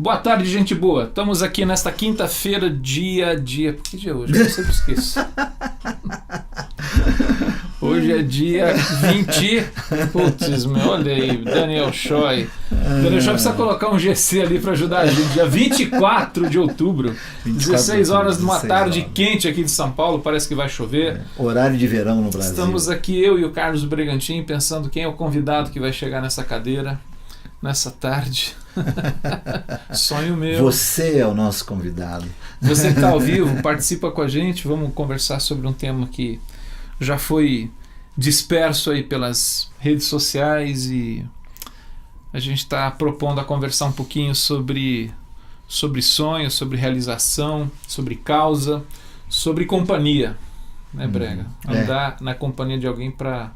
Boa tarde, gente boa. Estamos aqui nesta quinta-feira, dia... Que dia é hoje? Eu sempre esqueço. Hoje é dia 20... Putz, olha aí, Daniel Choi. Daniel Choi precisa colocar um GC ali para ajudar a gente. Dia 24 de outubro, 16 horas de uma tarde quente aqui de São Paulo, parece que vai chover. Horário de verão no Brasil. Estamos aqui, eu e o Carlos Bregantin, pensando quem é o convidado que vai chegar nessa cadeira, nessa tarde. Sonho meu. Você é o nosso convidado. Você que está ao vivo, participa com a gente. Vamos conversar sobre um tema que já foi disperso aí pelas redes sociais e a gente está propondo a conversar um pouquinho sobre sonhos, sobre realização, sobre causa, sobre companhia, né, Brega? Andar na companhia de alguém para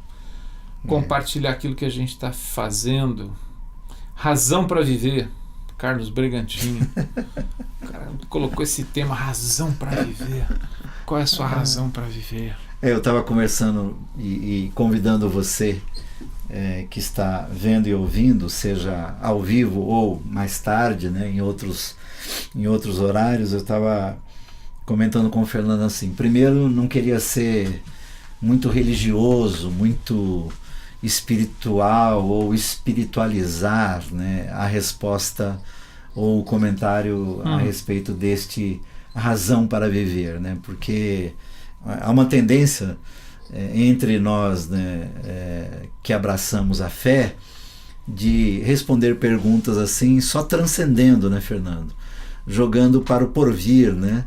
compartilhar aquilo que a gente está fazendo. Razão para viver, Carlos Bregantin. O cara colocou esse tema, razão para viver. Qual é a sua razão para viver? Eu estava conversando e convidando você que está vendo e ouvindo, seja ao vivo ou mais tarde, né, em outros horários. Eu estava comentando com o Fernando assim, primeiro não queria ser muito religioso, muito espiritual ou espiritualizar, né, a resposta ou o comentário a respeito deste razão para viver, né, porque há uma tendência entre nós, né, que abraçamos a fé, de responder perguntas assim, só transcendendo, né, Fernando? Jogando para o porvir, né?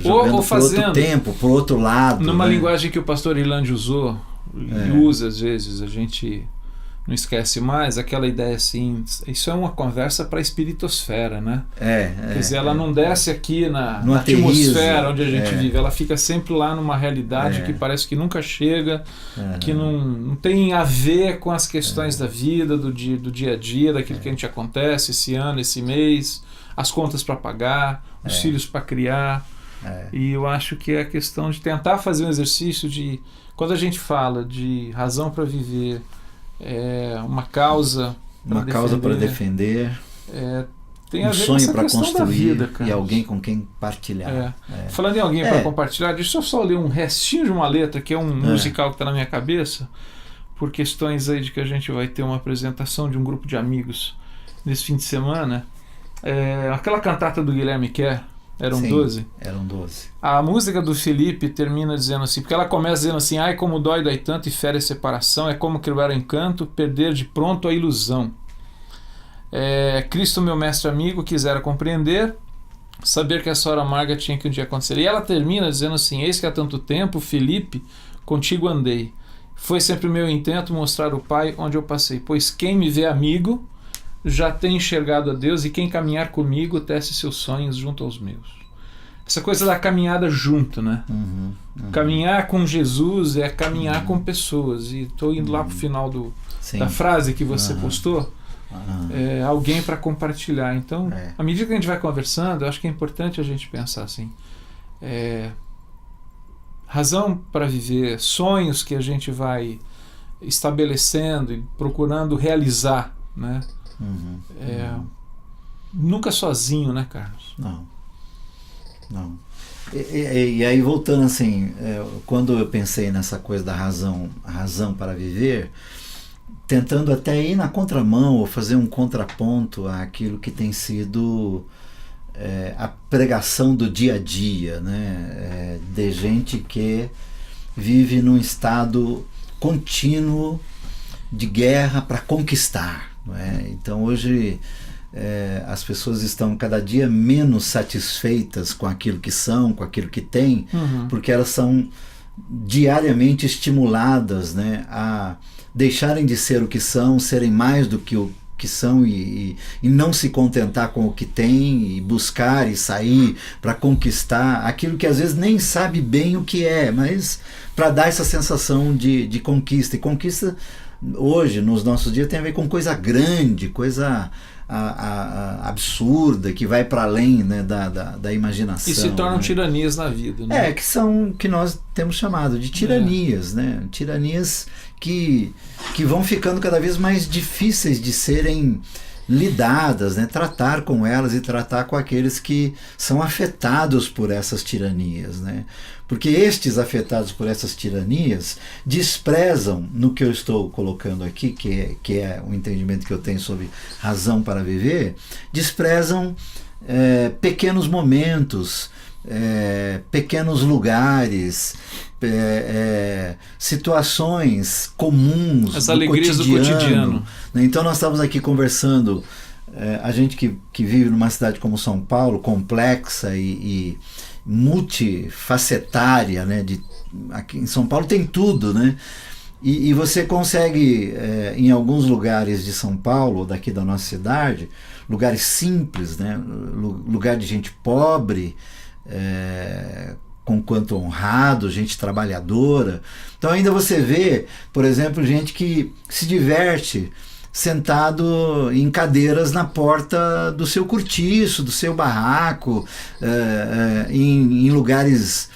Jogando ou fazendo, para outro tempo, para o outro lado. Numa né? linguagem que o pastor Irlande usou, e usa às vezes, a gente não esquece mais, aquela ideia assim, isso é uma conversa para a espiritosfera, né? Quer dizer, ela não desce aqui na atmosfera onde a gente vive, ela fica sempre lá numa realidade que parece que nunca chega, que não tem a ver com as questões da vida, do dia a dia, daquilo que a gente acontece esse ano, esse mês, as contas para pagar, os filhos para criar. E eu acho que é a questão de tentar fazer um exercício de, quando a gente fala de razão para viver, uma causa para defender, tem a um ver sonho com essa para questão construir da vida, e alguém com quem partilhar. Falando em alguém para compartilhar, deixa eu só ler um restinho de uma letra, que é um musical que está na minha cabeça, por questões aí de que a gente vai ter uma apresentação de um grupo de amigos nesse fim de semana. Aquela cantata do Guilherme Kerr, Eram 12? Eram 12. A música do Felipe termina dizendo assim, porque ela começa dizendo assim, ai como dói tanto e fere a separação, é como quebrar o encanto, perder de pronto a ilusão. Cristo meu mestre amigo quisera compreender, saber que essa hora amarga tinha que um dia acontecer. E ela termina dizendo assim, eis que há tanto tempo, Felipe, contigo andei. Foi sempre o meu intento mostrar o Pai onde eu passei, pois quem me vê amigo já tem enxergado a Deus, e quem caminhar comigo tece seus sonhos junto aos meus. Essa coisa da caminhada junto, né? Caminhar com Jesus é caminhar com pessoas. E estou indo lá para o final da frase que você postou. Alguém para compartilhar. Então, à medida que a gente vai conversando, eu acho que é importante a gente pensar assim. Razão para viver, sonhos que a gente vai estabelecendo e procurando realizar, né? Nunca sozinho, né, Carlos? Não. E aí, voltando assim, quando eu pensei nessa coisa da razão para viver, tentando até ir na contramão ou fazer um contraponto àquilo que tem sido a pregação do dia a dia, né? De gente que vive num estado contínuo de guerra para conquistar. Então hoje as pessoas estão cada dia menos satisfeitas com aquilo que são, com aquilo que têm, porque elas são diariamente estimuladas, né, a deixarem de ser o que são, serem mais do que o que são e não se contentar com o que tem e buscar e sair para conquistar aquilo que às vezes nem sabe bem o que é, mas para dar essa sensação de conquista. E conquista hoje, nos nossos dias, tem a ver com coisa grande, coisa absurda, que vai para além, né, da imaginação. E se tornam, né, tiranias na vida. Né? Que nós temos chamado de tiranias, né? Tiranias que vão ficando cada vez mais difíceis de serem lidadas, né? Tratar com elas e tratar com aqueles que são afetados por essas tiranias, né? Porque estes afetados por essas tiranias desprezam, no que eu estou colocando aqui, que é o entendimento que eu tenho sobre razão para viver, desprezam pequenos momentos, pequenos lugares, situações comuns, as alegrias do cotidiano. Então nós estávamos aqui conversando, a gente que vive numa cidade como São Paulo, complexa e multifacetária, né? Aqui em São Paulo tem tudo, né? E você consegue, em alguns lugares de São Paulo, daqui da nossa cidade, lugares simples, né? Lugar de gente pobre, conquanto honrado, gente trabalhadora. Então ainda você vê, por exemplo, gente que se diverte sentado em cadeiras na porta do seu cortiço, do seu barraco, em lugares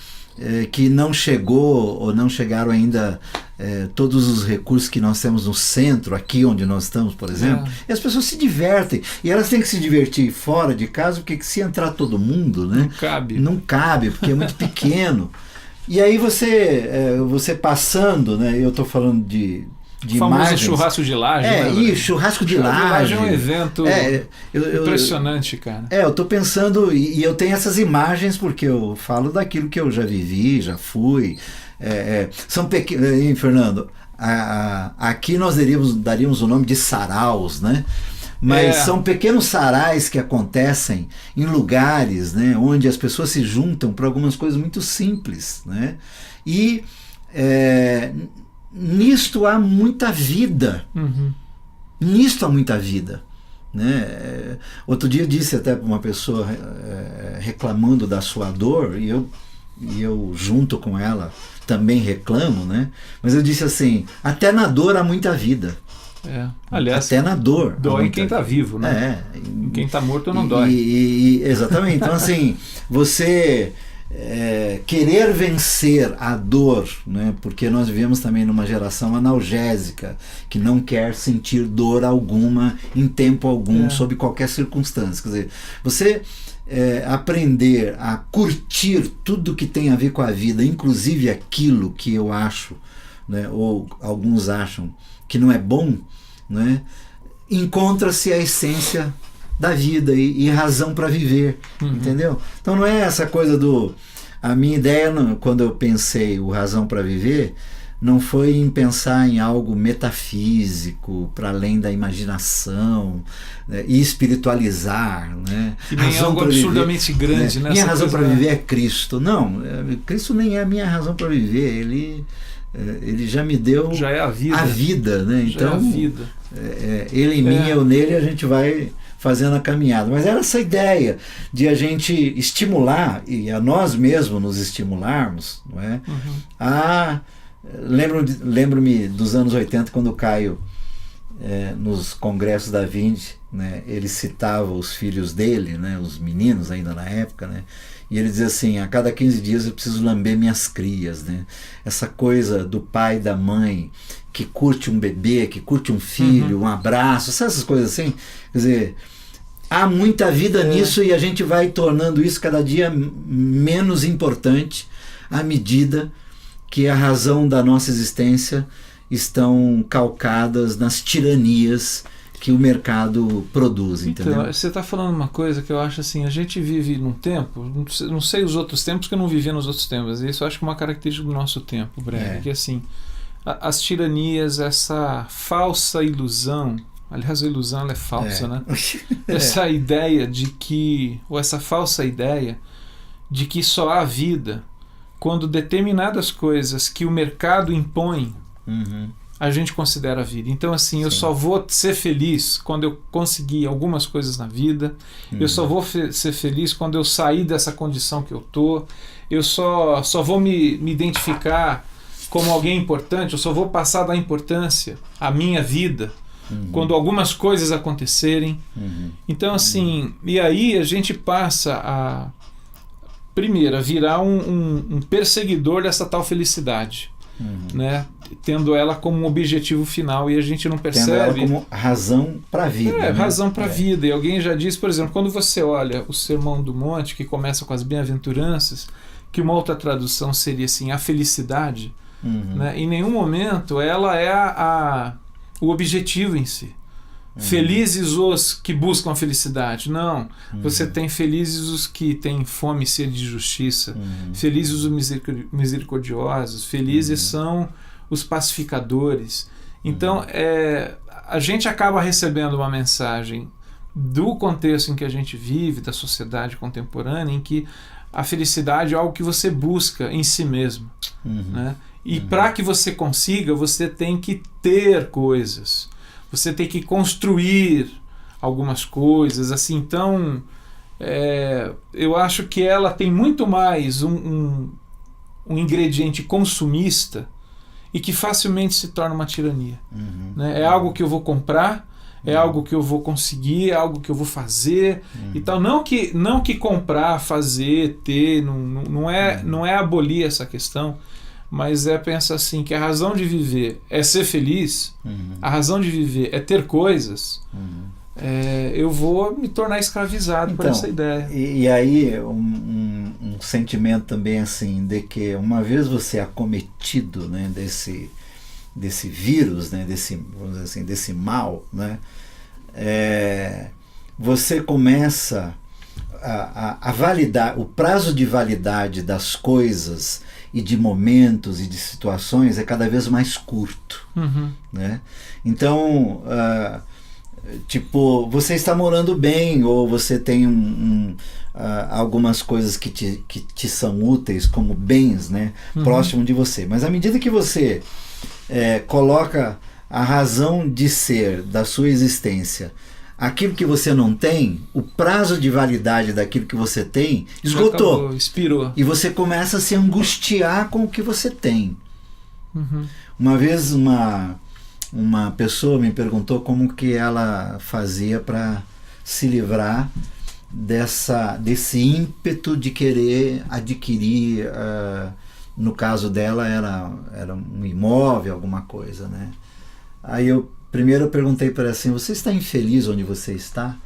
que não chegou ou não chegaram ainda todos os recursos que nós temos no centro, aqui onde nós estamos, por exemplo. E as pessoas se divertem. E elas têm que se divertir fora de casa, porque se entrar todo mundo, né, não cabe, porque é muito pequeno. E aí você passando, né, eu estou falando de o famoso imagens. Churrasco de laje. Isso, churrasco de laje. É um evento impressionante, cara. Eu estou pensando, e eu tenho essas imagens porque eu falo daquilo que eu já vivi, já fui. São pequenos, Fernando, aqui nós daríamos o nome de saraus, né? Mas são pequenos sarais que acontecem em lugares, né, onde as pessoas se juntam para algumas coisas muito simples, né? E nisto há muita vida. Nisto há muita vida, né? Outro dia eu disse até para uma pessoa reclamando da sua dor, e eu junto com ela também reclamo, né? Mas eu disse assim: até na dor há muita vida. Aliás, até na dor dói em quem está vivo, né? Em quem está morto não dói. Exatamente. Então assim, você querer vencer a dor, né? Porque nós vivemos também numa geração analgésica que não quer sentir dor alguma em tempo algum, sob qualquer circunstância. Quer dizer, você aprender a curtir tudo que tem a ver com a vida, inclusive aquilo que eu acho, né, ou alguns acham que não é bom, né, encontra-se a essência da vida e razão para viver, entendeu? Então não é essa coisa a minha ideia, quando eu pensei o razão para viver, não foi em pensar em algo metafísico, para além da imaginação, né, e espiritualizar, né? E nem algo absurdamente grande, né? Minha razão para viver é Cristo. Não, Cristo nem é a minha razão para viver, ele já me deu já é a vida, né? Então, já é a vida. Ele em mim, eu nele, a gente vai fazendo a caminhada. Mas era essa ideia de a gente estimular, e a nós mesmos nos estimularmos, não é? Lembro-me dos anos 80, quando o Caio, nos congressos da Vind, né, ele citava os filhos dele, né, os meninos ainda na época, né, e ele dizia assim: a cada 15 dias eu preciso lamber minhas crias, né? Essa coisa do pai e da mãe que curte um bebê, que curte um filho, um abraço, essas coisas assim. Quer dizer, há muita vida nisso, e a gente vai tornando isso cada dia menos importante à medida que a razão da nossa existência estão calcadas nas tiranias que o mercado produz, entendeu? Então, você está falando uma coisa que eu acho assim: a gente vive num tempo, não sei os outros tempos, que eu não vivia nos outros tempos, isso eu acho que é uma característica do nosso tempo, Breno, que assim, as tiranias, essa falsa ilusão, aliás a ilusão ela é falsa, né? Essa ideia de que, ou essa falsa ideia de que só há vida quando determinadas coisas que o mercado impõe, a gente considera a vida. Então assim, eu só vou ser feliz quando eu conseguir algumas coisas na vida, eu só vou ser feliz quando eu sair dessa condição que eu tô, eu só vou me identificar como alguém importante, eu só vou passar da importância à minha vida quando algumas coisas acontecerem. Então assim, e aí a gente passa primeiro, a virar um perseguidor dessa tal felicidade. né? Tendo ela como um objetivo final e a gente não percebe. Tendo ela como razão para a vida. Né? Razão para a vida. E alguém já disse, por exemplo, quando você olha o Sermão do Monte, que começa com as bem-aventuranças, que uma outra tradução seria assim, a felicidade, né? Em nenhum momento ela é o objetivo em si. Felizes os que buscam a felicidade. Não. Você tem felizes os que têm fome e sede de justiça. Felizes os misericordiosos. Felizes são os pacificadores. Então, a gente acaba recebendo uma mensagem do contexto em que a gente vive, da sociedade contemporânea, em que a felicidade é algo que você busca em si mesmo. Né? E para que você consiga, você tem que ter coisas. Você tem que construir algumas coisas, assim. Então, eu acho que ela tem muito mais um ingrediente consumista e que facilmente se torna uma tirania. Né? É algo que eu vou comprar, é algo que eu vou conseguir, é algo que eu vou fazer e tal. Não que comprar, fazer, ter, não é abolir essa questão, mas pensar assim, que a razão de viver é ser feliz, a razão de viver é ter coisas, eu vou me tornar escravizado por essa ideia. E aí um sentimento também assim, de que uma vez você é acometido, né, desse vírus, né, vamos dizer assim, desse mal, né, você começa a validar, o prazo de validade das coisas e de momentos e de situações é cada vez mais curto, né? Então, tipo, você está morando bem, ou você tem algumas coisas que te são úteis como bens, né, próximo de você. Mas à medida que você coloca a razão de ser da sua existência, aquilo que você não tem, o prazo de validade daquilo que você tem esgotou. Acabou, expirou. E você começa a se angustiar com o que você tem. Uma vez uma pessoa me perguntou como que ela fazia para se livrar desse ímpeto de querer adquirir, no caso dela era um imóvel, alguma coisa, né? Aí primeiro eu perguntei para ela assim, você está infeliz onde você está?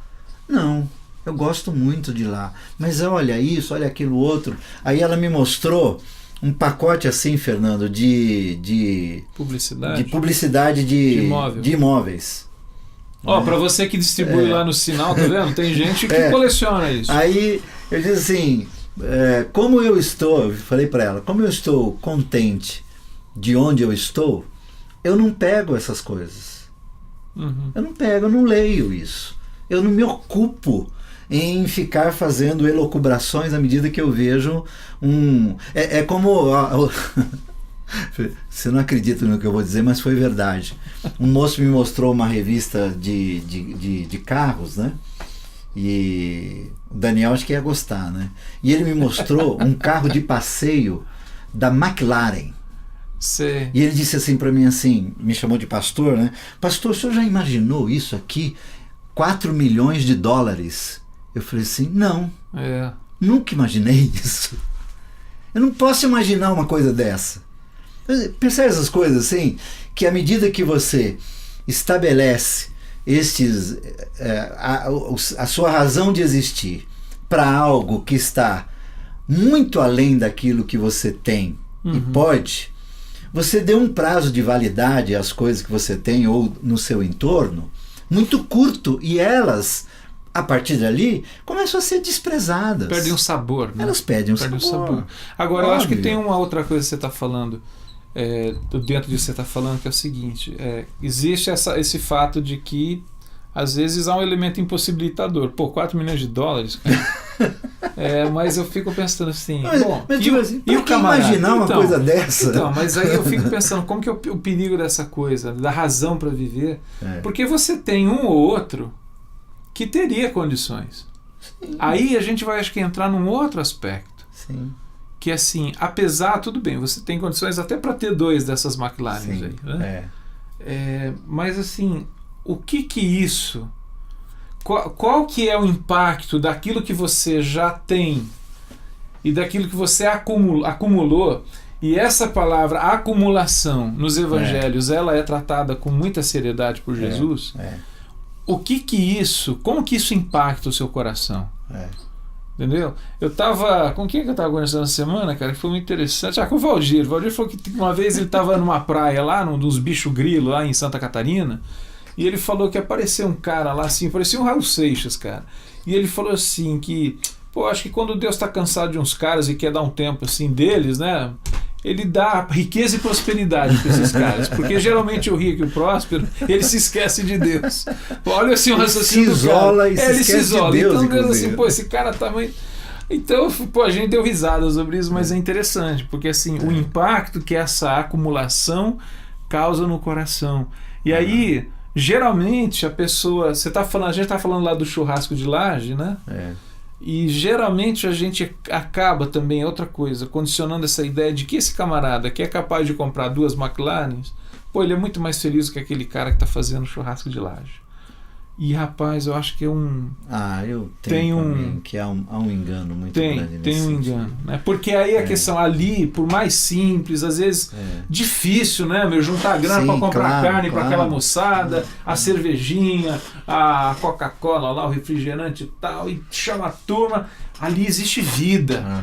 Não, eu gosto muito de lá, mas olha isso, olha aquilo outro. Aí ela me mostrou um pacote assim, Fernando, de publicidade de imóveis. Para você que distribui lá no Sinal, tá vendo? Tem gente que coleciona isso. Aí eu disse assim, como eu falei para ela, como eu estou contente de onde eu estou, eu não pego essas coisas. Eu não leio isso. Eu não me ocupo em ficar fazendo elucubrações à medida que eu vejo É como... Você não acredita no que eu vou dizer, mas foi verdade. Um moço me mostrou uma revista de carros, né? E o Daniel acho que ia gostar, né? E ele me mostrou um carro de passeio da McLaren. Sim. E ele disse assim para mim, assim, me chamou de pastor, né? Pastor, o senhor já imaginou isso aqui? 4 milhões de dólares. Eu falei assim, não. Nunca imaginei isso. Eu não posso imaginar uma coisa dessa. Percebe essas coisas assim? Que à medida que você estabelece a sua razão de existir para algo que está muito além daquilo que você tem e pode, você deu um prazo de validade às coisas que você tem ou no seu entorno muito curto, e elas, a partir dali, começam a ser desprezadas. Perdem o sabor. Né? Elas perdem o sabor. Agora, eu acho que tem uma outra coisa que você está falando, dentro disso que você está falando, que é o seguinte, existe esse fato de que às vezes há um elemento impossibilitador. 4 milhões de dólares, cara. Mas eu fico pensando assim, e o camarada? Imaginar uma coisa dessa? Então, mas aí eu fico pensando, como que é o perigo dessa coisa, da razão para viver? Porque você tem um ou outro que teria condições. Sim. Aí a gente vai, acho que, entrar num outro aspecto. Sim. Que assim, apesar, tudo bem, você tem condições até para ter 2 dessas McLaren aí, né? Mas assim, o que isso, qual que é o impacto daquilo que você já tem e daquilo que você acumulou E essa palavra acumulação nos evangelhos, ela é tratada com muita seriedade por Jesus. Como que isso impacta o seu coração? Entendeu? Eu tava... Com quem que eu tava conversando essa semana, cara? Que foi muito interessante. Com o Valdir. O Valdir falou que uma vez ele tava numa praia lá, nos bichos grilo lá em Santa Catarina, e ele falou que apareceu um cara lá assim, parecia um Raul Seixas, cara. E ele falou assim que, acho que quando Deus tá cansado de uns caras e quer dar um tempo assim deles, né? Ele dá riqueza e prosperidade para esses caras, porque geralmente o rico e o próspero, ele se esquece de Deus. Olha assim o raciocínio do cara. Ele se isola. De Deus, então Deus assim, esse cara tá muito... Então, a gente deu risada sobre isso, mas é interessante, porque assim, o impacto que essa acumulação causa no coração. E aí, geralmente a pessoa, a gente tá falando lá do churrasco de laje, né? E geralmente a gente acaba também, outra coisa, condicionando essa ideia de que esse camarada que é capaz de comprar 2 McLarens, ele é muito mais feliz que aquele cara que está fazendo churrasco de laje. E rapaz, eu acho que é um... eu tenho que há um engano muito grande nesse Tem um engano, né? Porque aí a questão ali, por mais simples, às vezes difícil, né, juntar grana para comprar carne para aquela moçada, a cervejinha, a Coca-Cola lá, o refrigerante e tal, e chama a turma. Ali existe vida,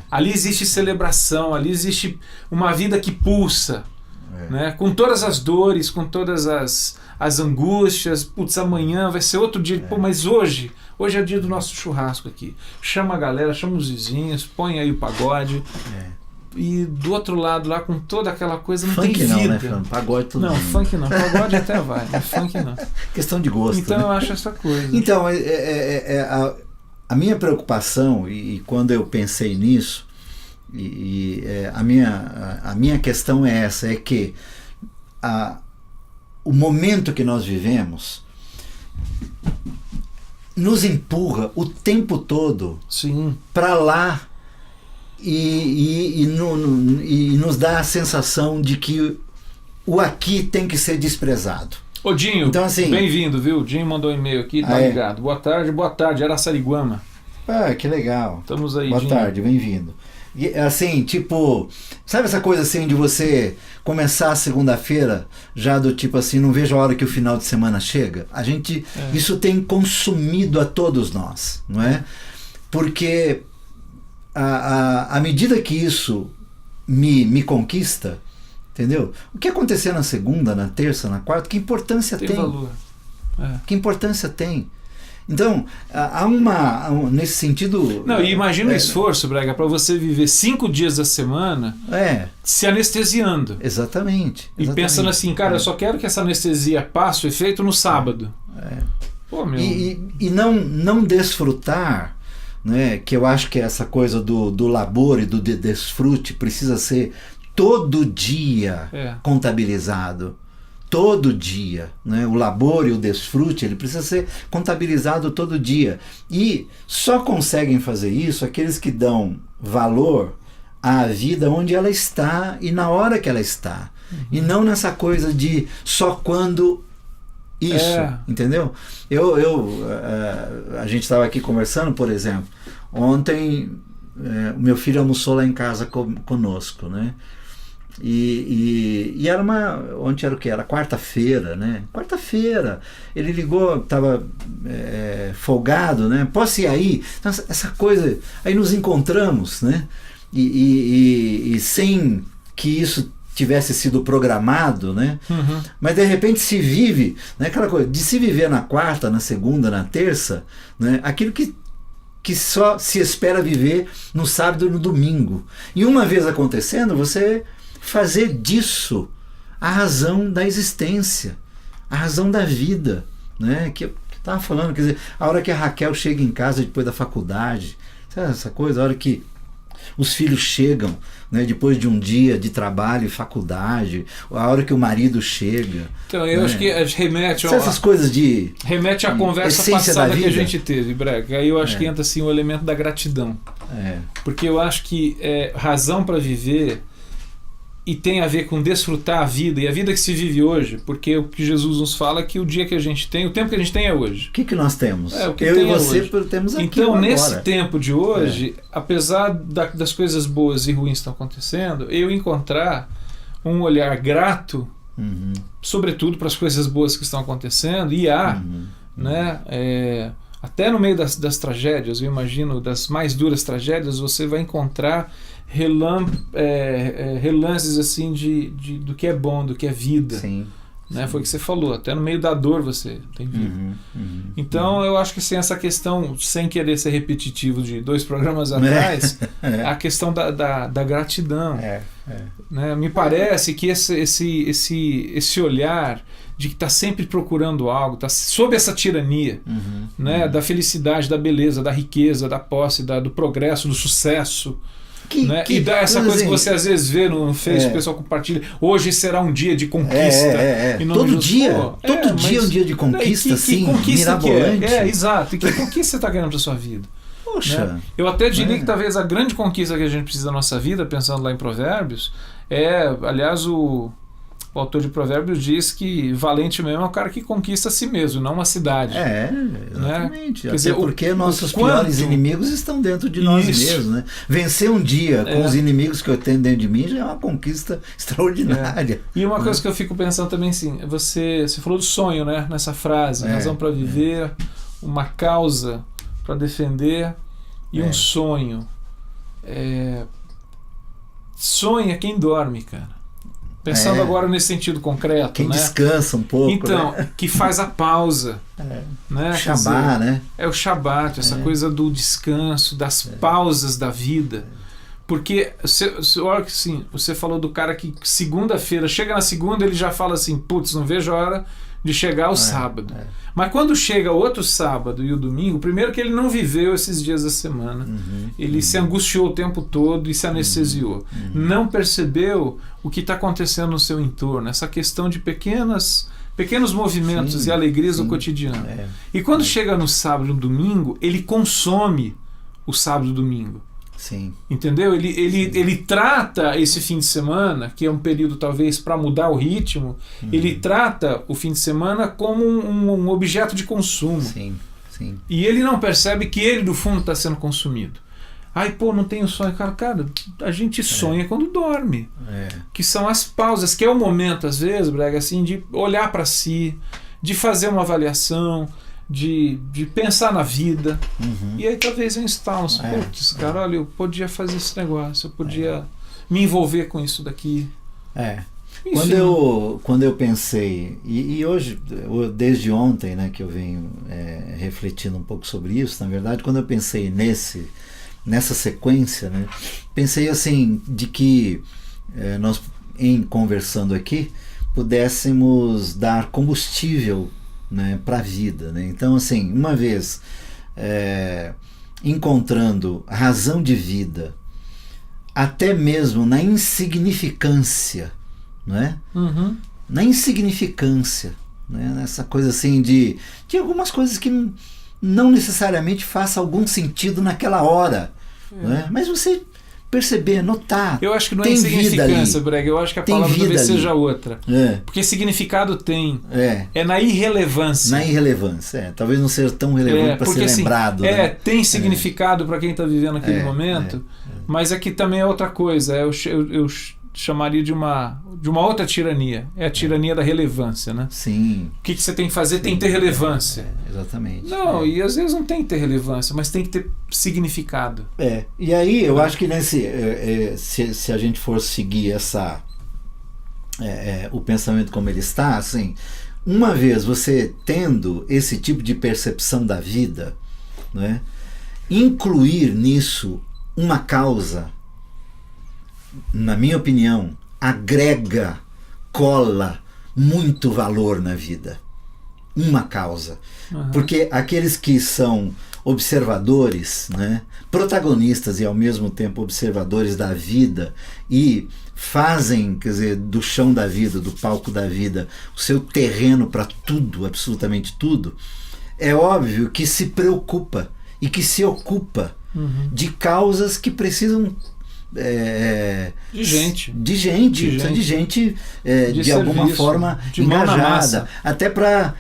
ali existe celebração, ali existe uma vida que pulsa, né? Com todas as dores, com todas as angústias. Amanhã vai ser outro dia. Mas hoje é dia do nosso churrasco aqui. Chama a galera, chama os vizinhos, põe aí o pagode. E do outro lado lá, com toda aquela coisa, não funk tem vida. Não, né, pagode tudo. Não, bem. Funk não. Pagode até vai, mas funk não. Questão de gosto. Então, né? Eu acho essa coisa. Então, a minha preocupação, e quando eu pensei nisso, a minha questão é essa, é que o momento que nós vivemos nos empurra o tempo todo para lá e nos dá a sensação de que o aqui tem que ser desprezado. Ô Dinho, então, assim, bem-vindo, viu? O Dinho mandou um e-mail aqui, tá ligado. Boa tarde, Araçariguama. Que legal. Estamos aí, Boa Dinho. tarde, bem-vindo. E, assim, sabe essa coisa assim de você começar a segunda-feira já do tipo assim, não vejo a hora que o final de semana chega? Isso tem consumido a todos nós, não é? Porque à medida que isso me conquista, entendeu? O que acontecer na segunda, na terça, na quarta, que importância tem? Valor. Que importância tem? Então, há nesse sentido... Não, e imagina o esforço, Brega, para você viver 5 dias da semana se anestesiando. Exatamente. E pensando assim, cara, eu só quero que essa anestesia passe o efeito no sábado. E não desfrutar, né, que eu acho que essa coisa do labor e do desfrute precisa ser todo dia contabilizado. Todo dia, né? O labor e o desfrute, ele precisa ser contabilizado todo dia. E só conseguem fazer isso aqueles que dão valor à vida onde ela está e na hora que ela está. E não nessa coisa de só quando isso, entendeu? A gente estava aqui conversando, por exemplo, ontem o meu filho almoçou lá em casa conosco, né? E era ontem era o que? Era quarta-feira, né? Quarta-feira. Ele ligou, estava folgado, né? Posso ir aí? Então, essa coisa. Aí nos encontramos, né? E sem que isso tivesse sido programado, né? Mas de repente se vive, né? Aquela coisa de se viver na quarta, na segunda, na terça, né? Aquilo que só se espera viver no sábado e no domingo. E uma vez acontecendo, você fazer disso a razão da existência, a razão da vida, né? Que eu estava falando, quer dizer, a hora que a Raquel chega em casa depois da faculdade, sabe essa coisa, a hora que os filhos chegam, né, depois de um dia de trabalho e faculdade, a hora que o marido chega. Então, eu acho que remete essas coisas remete à conversa passada que a gente teve, Brega. Aí eu acho que entra assim o elemento da gratidão. Porque eu acho que razão para viver e tem a ver com desfrutar a vida, e a vida que se vive hoje, porque o que Jesus nos fala é que o dia que a gente tem, o tempo que a gente tem é hoje. O que nós temos? O que eu tem e você hoje. Temos aqui então, agora. nesse tempo de hoje, apesar das coisas boas e ruins que estão acontecendo, eu encontrar um olhar grato, sobretudo para as coisas boas que estão acontecendo, e né, até no meio das tragédias, eu imagino, das mais duras tragédias, você vai encontrar relances assim do que é bom, do que é vida. Sim, né? Foi o que você falou, até no meio da dor você tem vida. Então eu acho que assim, essa questão, sem querer ser repetitivo de 2 programas atrás, a questão da gratidão. Né? Me parece que esse olhar de que está sempre procurando algo, está sob essa tirania, né? Da felicidade, da beleza, da riqueza, da posse, do progresso, do sucesso. Né? E dá essa coisa que você às vezes vê no Facebook, o pessoal compartilha, hoje será um dia de conquista. Todo dia é um dia de conquista, sim, mirabolante. Exato. E que conquista você está ganhando para sua vida? Poxa. Né? Eu até diria que talvez a grande conquista que a gente precisa da nossa vida, pensando lá em Provérbios, aliás, o autor de Provérbios diz que valente mesmo é o cara que conquista a si mesmo, não uma cidade. Exatamente. Né? Quer dizer, porque nossos piores inimigos estão dentro de nós mesmos. Né? Vencer um dia com os inimigos que eu tenho dentro de mim já é uma conquista extraordinária. E uma coisa que eu fico pensando também, assim, você falou do sonho, né? Nessa frase, razão para viver, uma causa para defender e um sonho. Sonha quem dorme, cara. Pensando agora nesse sentido concreto. Quem né? descansa um pouco. Então, que faz a pausa. Né? Shabá, né? É o Shabat, essa coisa do descanso, das pausas da vida. Porque, olha que assim, você falou do cara que segunda-feira, chega na segunda, ele já fala assim, putz, não vejo a hora de chegar o sábado. Mas quando chega outro sábado e o domingo, primeiro que ele não viveu esses dias da semana, ele se angustiou o tempo todo e se anestesiou. Não percebeu o que está acontecendo no seu entorno, essa questão de pequenos movimentos e alegrias do cotidiano. E quando chega no sábado e no domingo, ele consome o sábado e o domingo. Sim. Entendeu? Ele trata esse fim de semana, que é um período talvez para mudar o ritmo, ele trata o fim de semana como um objeto de consumo. Sim. E ele não percebe que ele, do fundo, está sendo consumido. Ai, pô, não tenho sonho. Cara, a gente sonha quando dorme. Que são as pausas, que é o momento, às vezes, Brega, assim, de olhar para si, de fazer uma avaliação, de pensar na vida. E aí talvez eu instalo uns putz, cara, olha, eu podia fazer esse negócio, eu podia me envolver com isso daqui. Quando eu pensei, e hoje, desde ontem, né, que eu venho refletindo um pouco sobre isso, na verdade, quando eu pensei nessa sequência, né, pensei assim, de que nós, em conversando aqui, pudéssemos dar combustível, né, para a vida, né? Então, assim, uma vez encontrando razão de vida, até mesmo na insignificância, né? Na insignificância, né? Nessa coisa assim de algumas coisas que não necessariamente façam algum sentido naquela hora, né? Mas você perceber, notar. Eu acho que não é insignificância, Brega. Eu acho que a palavra talvez seja outra. Porque significado tem. É na irrelevância. Na irrelevância. Talvez não seja tão relevante para ser lembrado. Né? Tem significado para quem está vivendo aquele momento, mas aqui também é outra coisa. Eu chamaria de uma outra tirania. É a tirania da relevância, né? Sim. O que você tem que fazer tem que ter relevância. Exatamente. Não, e às vezes não tem que ter relevância, mas tem que ter significado. E aí eu acho que se a gente for seguir o pensamento como ele está, assim, uma vez você tendo esse tipo de percepção da vida, né, incluir nisso uma causa, na minha opinião, agrega, cola muito valor na vida. Uma causa. Porque aqueles que são observadores, né, protagonistas e ao mesmo tempo observadores da vida e fazem, quer dizer, do chão da vida, do palco da vida, o seu terreno para tudo, absolutamente tudo, é óbvio que se preocupa e que se ocupa de causas que precisam de gente de alguma forma de engajada, até para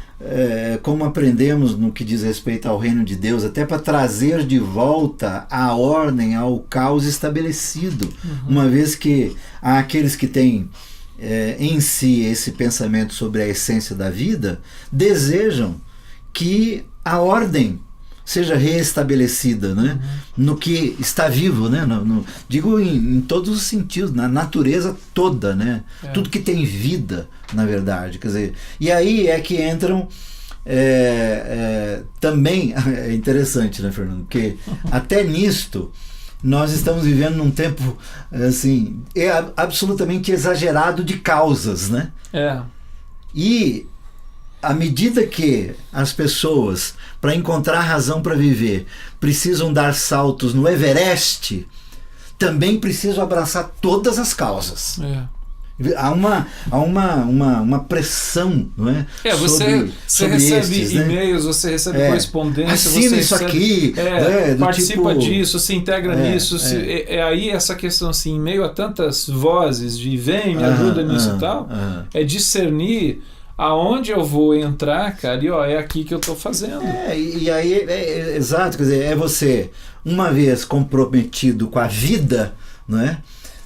como aprendemos no que diz respeito ao reino de Deus, até para trazer de volta a ordem ao caos estabelecido, uma vez que há aqueles que têm em si esse pensamento sobre a essência da vida, desejam que a ordem seja reestabelecida, né? No que está vivo, né? Digo em todos os sentidos, na natureza toda, né? Tudo que tem vida, na verdade. Quer dizer, e aí é que entram também, é interessante, né, Fernando? Porque até nisto nós estamos vivendo num tempo assim, absolutamente exagerado de causas, né? E à medida que as pessoas, para encontrar razão para viver, precisam dar saltos no Everest, também precisam abraçar todas as causas. Há uma pressão, não é? Você sobre recebe estes, e-mails, né? Você recebe correspondência, assina você isso recebe, aqui, participa disso, se integra nisso. Aí essa questão assim, em meio a tantas vozes de vem, me ajuda nisso e tal, é discernir aonde eu vou entrar, cara, e é aqui que eu estou fazendo. E aí, exato, quer dizer, você, uma vez comprometido com a vida, não é?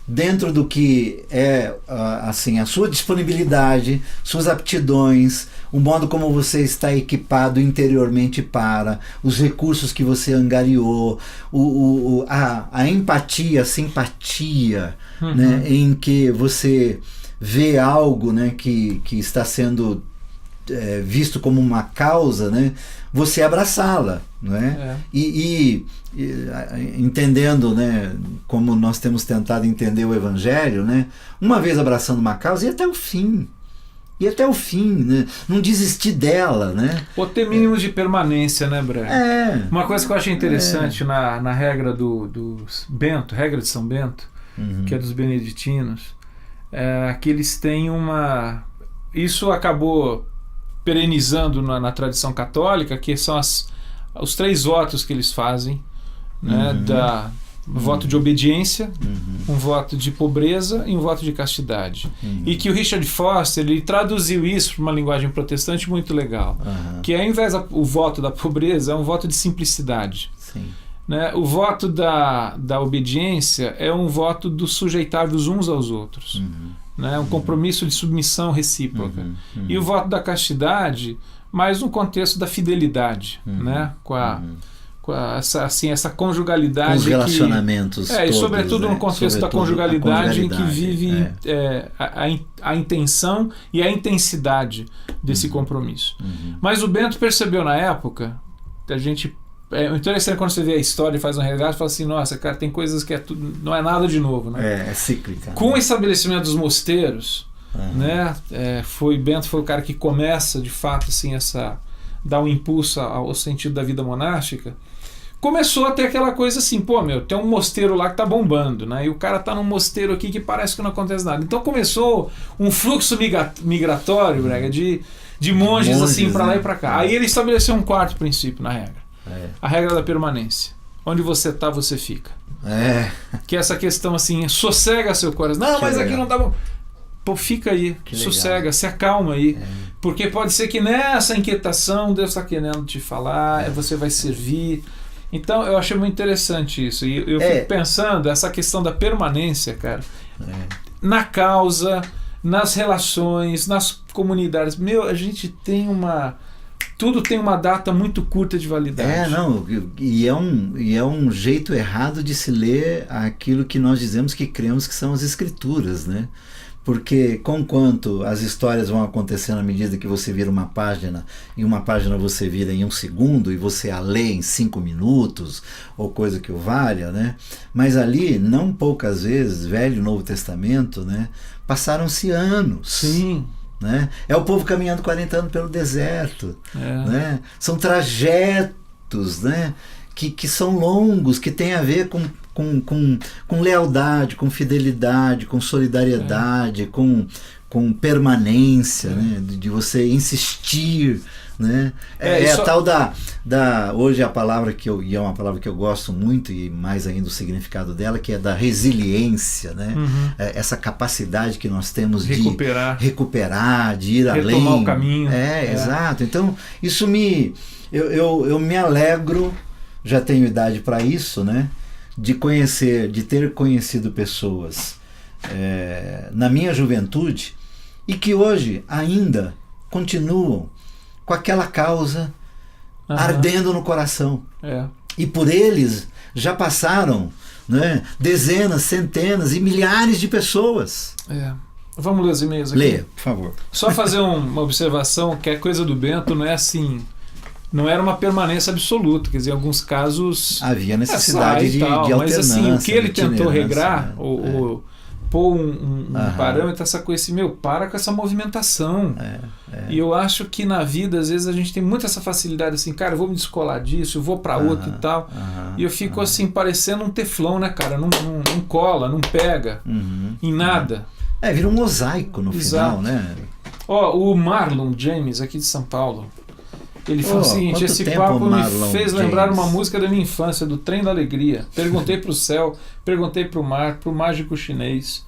Dentro do que é assim, a sua disponibilidade, suas aptidões, o modo como você está equipado interiormente para, os recursos que você angariou, a empatia, a simpatia, né, em que você vê algo, né, que está sendo visto como uma causa, né, você abraçá-la, não é? E entendendo, né, como nós temos tentado entender o Evangelho, né, uma vez abraçando uma causa, e até o fim, né? Não desistir dela, né? Ou ter mínimos de permanência, né, Breno? Uma coisa que eu achei interessante na regra do Bento, regra de São Bento, que é dos beneditinos, que eles têm isso acabou perenizando na tradição católica, que são os 3 votos que eles fazem, né, um voto de obediência, um voto de pobreza e um voto de castidade. E que o Richard Foster, ele traduziu isso para uma linguagem protestante muito legal, que ao invés o voto da pobreza é um voto de simplicidade. Né? O voto da obediência é um voto do sujeitar-vos uns aos outros, né? Um compromisso de submissão recíproca. E o voto da castidade, mais um contexto da fidelidade, né? Com essa conjugalidade, com os relacionamentos todos, e sobretudo no contexto da conjugalidade em que vive a intenção e a intensidade desse compromisso. Mas o Bento percebeu na época, é interessante quando você vê a história e faz um resgate e fala assim, nossa, cara, tem coisas que não é nada de novo, né? É cíclica. Com o estabelecimento dos mosteiros, né, Bento foi o cara que começa de fato assim, dar um impulso ao sentido da vida monástica. Começou a ter aquela coisa assim, tem um mosteiro lá que tá bombando, né? E o cara tá num mosteiro aqui que parece que não acontece nada. Então começou um fluxo migratório, Brega, de monges assim para lá e para cá. Aí ele estabeleceu um quarto princípio na regra. A regra da permanência. Onde você está, você fica. Que é essa questão assim, sossega seu coração. Não, mas aqui não tá bom. Pô, fica aí, sossega, se acalma aí. Porque pode ser que nessa inquietação Deus está querendo te falar, você vai servir. Então eu achei muito interessante isso. E eu fico pensando, essa questão da permanência, cara, na causa, nas relações, nas comunidades. A gente tem tudo tem uma data muito curta de validade. E é um jeito errado de se ler aquilo que nós dizemos que cremos que são as Escrituras, né? Porque conquanto as histórias vão acontecendo à medida que você vira uma página, e uma página você vira em 1 segundo, e você a lê em 5 minutos, ou coisa que o valha, né? Mas ali, não poucas vezes, Velho e Novo Testamento, né? Passaram-se anos. Sim. Né? É o povo caminhando 40 anos pelo deserto, né? São trajetos, né? Que são longos, que têm a ver com com lealdade, com fidelidade, com solidariedade, com permanência, né? De você insistir, né? A tal hoje a palavra e é uma palavra que eu gosto muito, e mais ainda o significado dela, que é da resiliência, né? Essa capacidade que nós temos de recuperar, de ir além. Retomar o caminho. Exato. Então, isso eu me alegro, já tenho idade para isso, né? De ter conhecido pessoas na minha juventude e que hoje ainda continuam com aquela causa ardendo no coração. E por eles já passaram, né, dezenas, centenas e milhares de pessoas. Vamos ler os e-mails aqui? Leia, por favor. Só fazer uma observação, que a coisa do Bento não é assim, não era uma permanência absoluta, quer dizer, em alguns casos havia necessidade de alternância. Mas assim, o que ele tentou regrar, ou pôr um parâmetro, essa coisa assim, para com essa movimentação. E eu acho que na vida, às vezes, a gente tem muito essa facilidade assim, cara, eu vou me descolar disso, eu vou para outro e tal. E eu fico assim, parecendo um teflão, né, cara? Não cola, não pega em nada. Vira um mosaico no final, né? O Marlon James, aqui de São Paulo, ele falou o seguinte: esse papo me fez lembrar uma música da minha infância, do Trem da Alegria. Perguntei pro céu, perguntei pro mar, pro mágico chinês,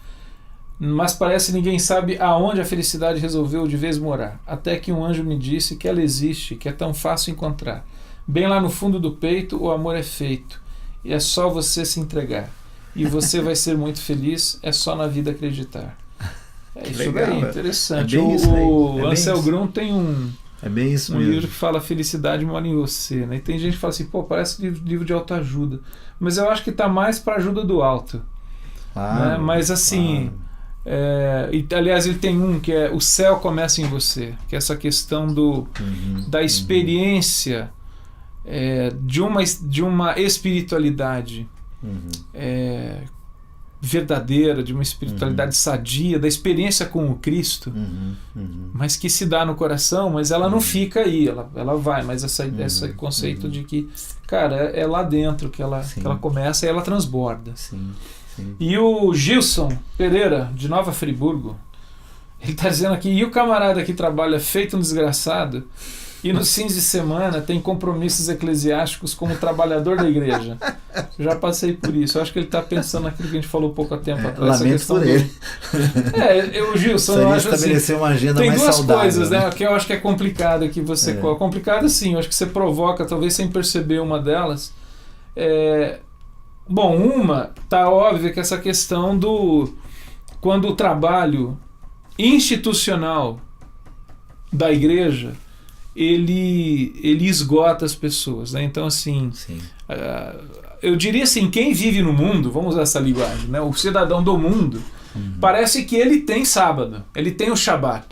mas parece que ninguém sabe aonde a felicidade resolveu de vez morar. Até que um anjo me disse que ela existe, que é tão fácil encontrar. Bem lá no fundo do peito, o amor é feito. E é só você se entregar. E você vai ser muito feliz, é só na vida acreditar. Isso legal, daí, interessante. O Ansel Grum tem um livro que fala Felicidade Mora em Você, né? E tem gente que fala assim, parece livro de autoajuda. Mas eu acho que está mais para ajuda do alto. Né? Mas assim, aliás, ele tem um que é O Céu Começa em Você, que é essa questão da experiência de uma espiritualidade verdadeira, de uma espiritualidade sadia, da experiência com o Cristo, mas que se dá no coração, mas ela não fica aí, ela vai, mas esse conceito de que, cara, é lá dentro que ela começa e ela transborda. E o Gilson Pereira, de Nova Friburgo, ele está dizendo aqui, e o camarada que trabalha feito um desgraçado e nos fins de semana tem compromissos eclesiásticos como trabalhador da igreja. Já passei por isso. Eu acho que ele está pensando naquilo que a gente falou pouco tempo atrás. Lamento por ele. O Gilson, eu acho estabelecer uma agenda tem mais duas saudável, coisas, né? Que eu acho que é complicado que você complicado sim, eu acho que você provoca, talvez sem perceber uma delas. Uma tá óbvio que essa questão quando o trabalho institucional da igreja ele esgota as pessoas, né? Então assim, eu diria assim, quem vive no mundo, vamos usar essa linguagem, né? O cidadão do mundo, parece que ele tem sábado, ele tem o Shabat.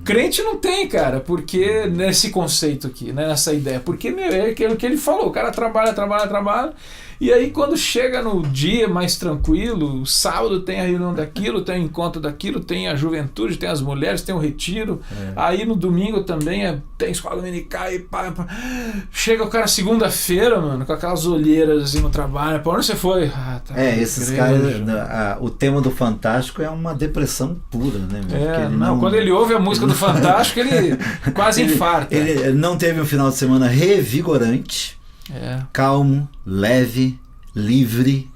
Crente não tem, cara, porque nesse conceito aqui, né, nessa ideia, porque é aquilo que ele falou, o cara trabalha, e aí quando chega no dia mais tranquilo, o sábado tem a reunião daquilo, tem o encontro daquilo, tem a juventude, tem as mulheres, tem o retiro, aí no domingo também tem escola dominical, e chega o cara segunda-feira, mano, com aquelas olheiras assim no trabalho, pra onde você foi? Esses caras, o tema do Fantástico é uma depressão pura, né? Quando ele ouve a música do Fantástico, ele quase infarta. Ele não teve um final de semana revigorante, calmo, leve, livre,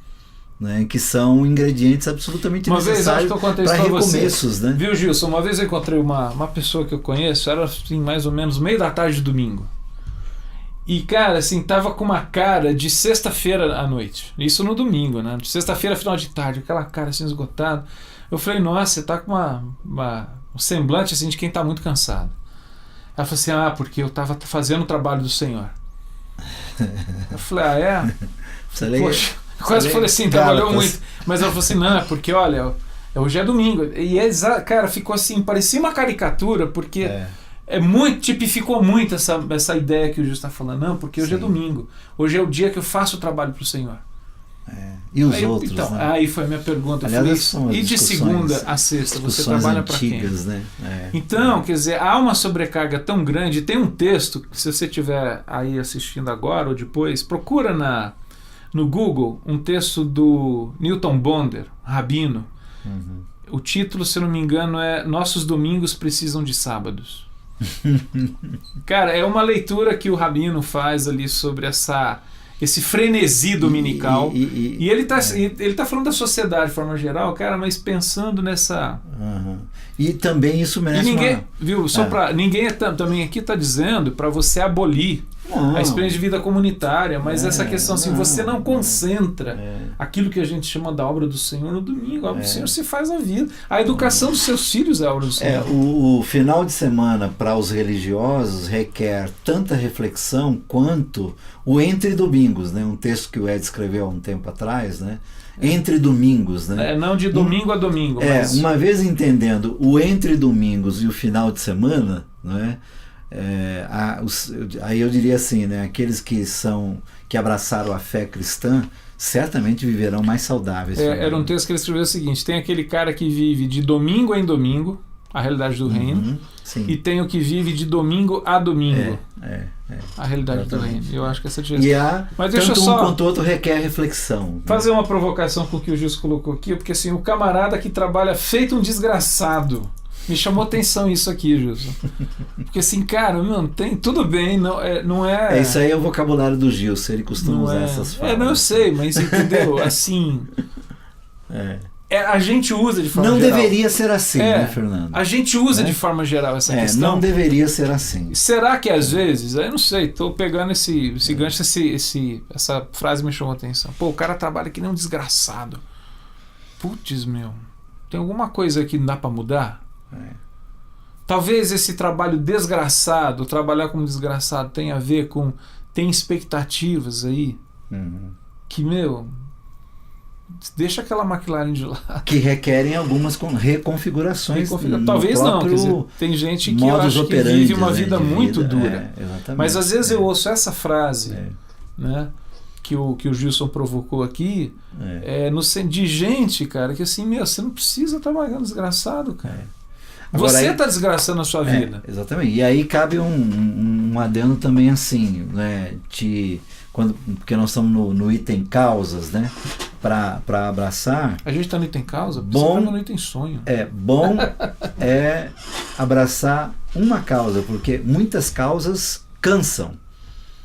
né, que são ingredientes absolutamente necessários para recomeços, né? Viu, Gilson? Uma vez eu encontrei uma pessoa que eu conheço, era assim, mais ou menos meio da tarde de domingo. E, cara, assim, tava com uma cara de sexta-feira à noite. Isso no domingo, né? De sexta-feira, final de tarde, aquela cara assim esgotada. Eu falei, nossa, você tá com um semblante assim de quem tá muito cansado. Ela falou assim, porque eu tava fazendo o trabalho do Senhor. Eu falei, Poxa, quase falei assim, trabalhou muito. Mas ela falou assim, não, porque olha, hoje é domingo. E cara, ficou assim, parecia uma caricatura, porque tipificou muito essa ideia que o Gil está falando. Não, porque hoje é domingo. Hoje é o dia que eu faço o trabalho para o Senhor. E os outros? Então, né? Aí foi a minha pergunta. E de segunda a sexta, você trabalha para quem? Né? Então, quer dizer, há uma sobrecarga tão grande. Tem um texto, que se você estiver aí assistindo agora ou depois, procura no Google um texto do Newton Bonder, rabino. O título, se eu não me engano, é Nossos Domingos Precisam de Sábados. Cara, é uma leitura que o rabino faz ali sobre esse frenesi dominical. E ele tá falando da sociedade de forma geral, cara, mas pensando nessa... E também isso merece viu, ninguém também aqui está dizendo para você abolir a experiência de vida comunitária, mas essa questão assim, você não concentra aquilo que a gente chama da obra do Senhor no domingo. A obra do Senhor se faz na vida. A educação dos seus filhos é a obra do Senhor. O final de semana para os religiosos requer tanta reflexão quanto o entre domingos, né? Um texto que o Ed escreveu há um tempo atrás, né? Entre domingos, né? Não de domingo a domingo. Mas... Uma vez entendendo o entre domingos e o final de semana, né? Aí eu diria assim, né? Aqueles que abraçaram a fé cristã certamente viverão mais saudáveis. Era um texto que ele escreveu o seguinte: tem aquele cara que vive de domingo em domingo, a realidade do reino, e tem o que vive de domingo a domingo, a realidade do reino. Eu acho que essa direção. Mas deixa tanto um quanto outro requer reflexão. Fazer uma provocação com o que o Gilson colocou aqui, porque assim, o camarada que trabalha feito um desgraçado. Me chamou atenção isso aqui, Gilson. Porque assim, cara, tudo bem, não é... Isso aí é o vocabulário do Gilson, ele costuma usar essas falas. Eu sei, mas entendeu? Assim... a gente usa de forma geral. Não deveria ser assim, né, Fernando? A gente usa de forma geral essa questão. Não deveria ser assim. Será que às vezes, eu não sei, estou pegando esse gancho, essa frase me chamou atenção. Pô, o cara trabalha que nem um desgraçado. Putz, tem alguma coisa que não dá para mudar? Talvez esse trabalho desgraçado, trabalhar como desgraçado, tenha a ver com... Tem expectativas aí que, deixa aquela McLaren de lado. Que requerem algumas reconfigurações. Talvez não, quer dizer, tem gente que eu acho que vive uma vida muito dura. Mas às vezes eu ouço essa frase, né, que o Gilson provocou aqui, de gente, cara, que assim, você não precisa trabalhar desgraçado, cara. Agora, você está desgraçando a sua vida. Exatamente. E aí cabe um adendo também assim, né? Porque nós estamos no item causas, né? Para abraçar. A gente está no item causa? Você está no item sonho. Bom é abraçar uma causa, porque muitas causas cansam.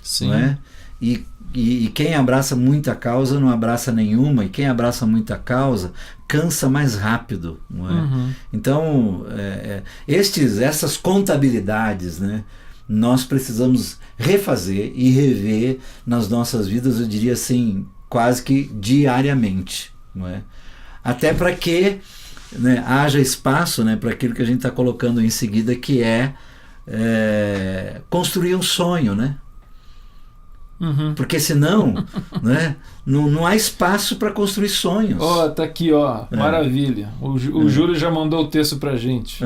Sim. Não é? E quem abraça muita causa não abraça nenhuma, e quem abraça muita causa cansa mais rápido, não é? Então, essas contabilidades, né, nós precisamos refazer e rever nas nossas vidas, eu diria assim, quase que diariamente, não é? Até para que, né, haja espaço, né, para aquilo que a gente está colocando em seguida, que é construir um sonho, né? Porque senão, né, não há espaço para construir sonhos. Tá aqui, maravilha. O Júlio já mandou o texto pra gente.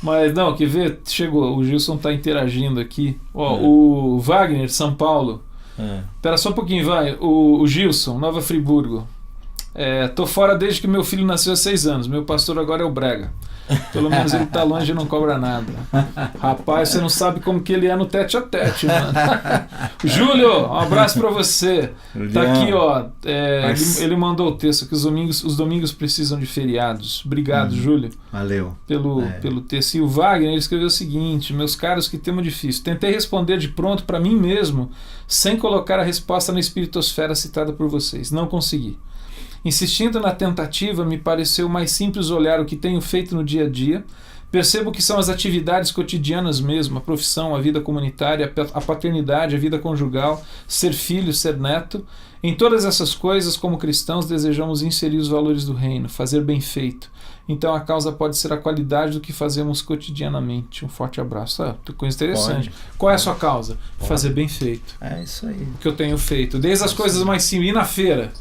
Mas não, quer ver? Chegou, o Gilson tá interagindo aqui. O Wagner, São Paulo. Espera só um pouquinho, vai. O Gilson, Nova Friburgo. Tô fora desde que meu filho nasceu há 6 anos. Meu pastor agora é o Brega. Pelo menos ele tá longe e não cobra nada. Rapaz, você não sabe como que ele é no tete a tete, mano. Júlio, um abraço pra você. Tá aqui, ele mandou o texto que os domingos precisam de feriados. Obrigado, Júlio. Valeu. Pelo texto. E o Wagner, ele escreveu o seguinte: meus caros, que tema difícil. Tentei responder de pronto para mim mesmo, sem colocar a resposta na espiritosfera citada por vocês. Não consegui. Insistindo na tentativa, me pareceu mais simples olhar o que tenho feito no dia a dia. Percebo que são as atividades cotidianas mesmo, a profissão, a vida comunitária, a paternidade, a vida conjugal, ser filho, ser neto. Em todas essas coisas, como cristãos, desejamos inserir os valores do reino, fazer bem feito. Então a causa pode ser a qualidade do que fazemos cotidianamente. Um forte abraço. Coisa interessante. Qual é a sua causa? Fazer bem feito. É isso aí. O que eu tenho feito. Desde as coisas mais simples. Ir na feira.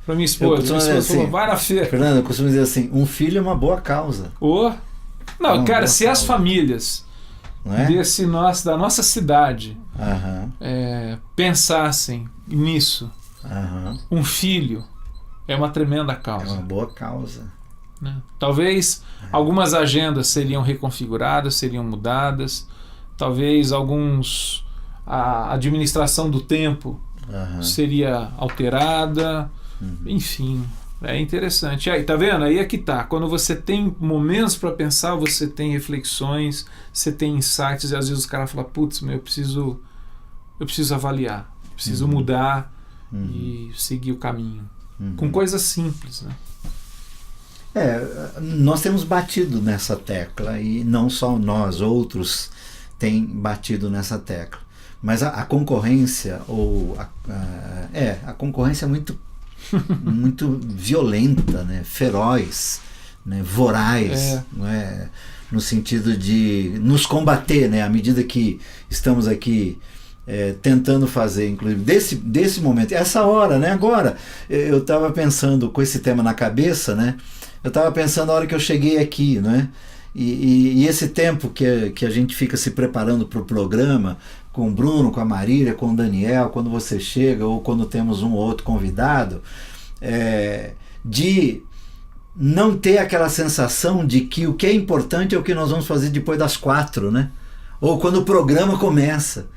Para minha esposa. Falou, vai na feira. Fernando, eu costumo dizer assim, um filho é uma boa causa. Não, cara, se as famílias da nossa cidade pensassem nisso, um filho é uma tremenda causa. É uma boa causa. Né? Talvez algumas agendas seriam reconfiguradas, seriam mudadas, talvez a administração do tempo seria alterada, enfim, é interessante. Aí, tá vendo? Aí é que tá. Quando você tem momentos para pensar, você tem reflexões, você tem insights, e às vezes o cara fala, putz, eu preciso avaliar, preciso mudar e seguir o caminho. Com coisas simples, né? Nós temos batido nessa tecla, e não só nós, outros têm batido nessa tecla. Mas a concorrência, a concorrência é muito violenta, né? Feroz, né? Voraz, não é? No sentido de nos combater, né? À medida que estamos aqui tentando fazer, inclusive, desse momento, essa hora, né? Agora, eu estava pensando com esse tema na cabeça, né? Eu estava pensando na hora que eu cheguei aqui, né? E esse tempo que a gente fica se preparando para o programa, com o Bruno, com a Marília, com o Daniel, quando você chega, ou quando temos um ou outro convidado, de não ter aquela sensação de que o que é importante é o que nós vamos fazer depois das 4, né? Ou quando o programa começa.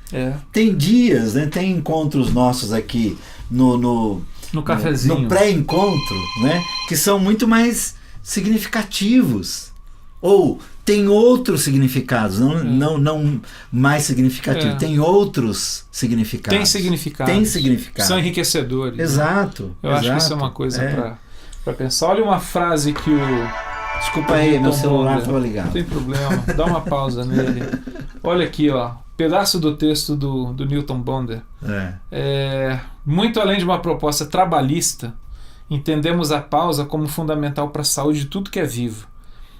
Tem dias, né? Tem encontros nossos aqui no cafezinho, no pré-encontro, né? Que são muito mais significativos. Ou tem outros significados, não mais significativos, tem outros significados. Tem significados. São enriquecedores. Exato. Né? Eu acho que isso é uma coisa para pensar. Olha uma frase que Desculpa aí, meu celular estava ligado. Não tem problema, dá uma pausa nele. Olha aqui, pedaço do texto do Newton Bonder. Muito além de uma proposta trabalhista, entendemos a pausa como fundamental para a saúde de tudo que é vivo.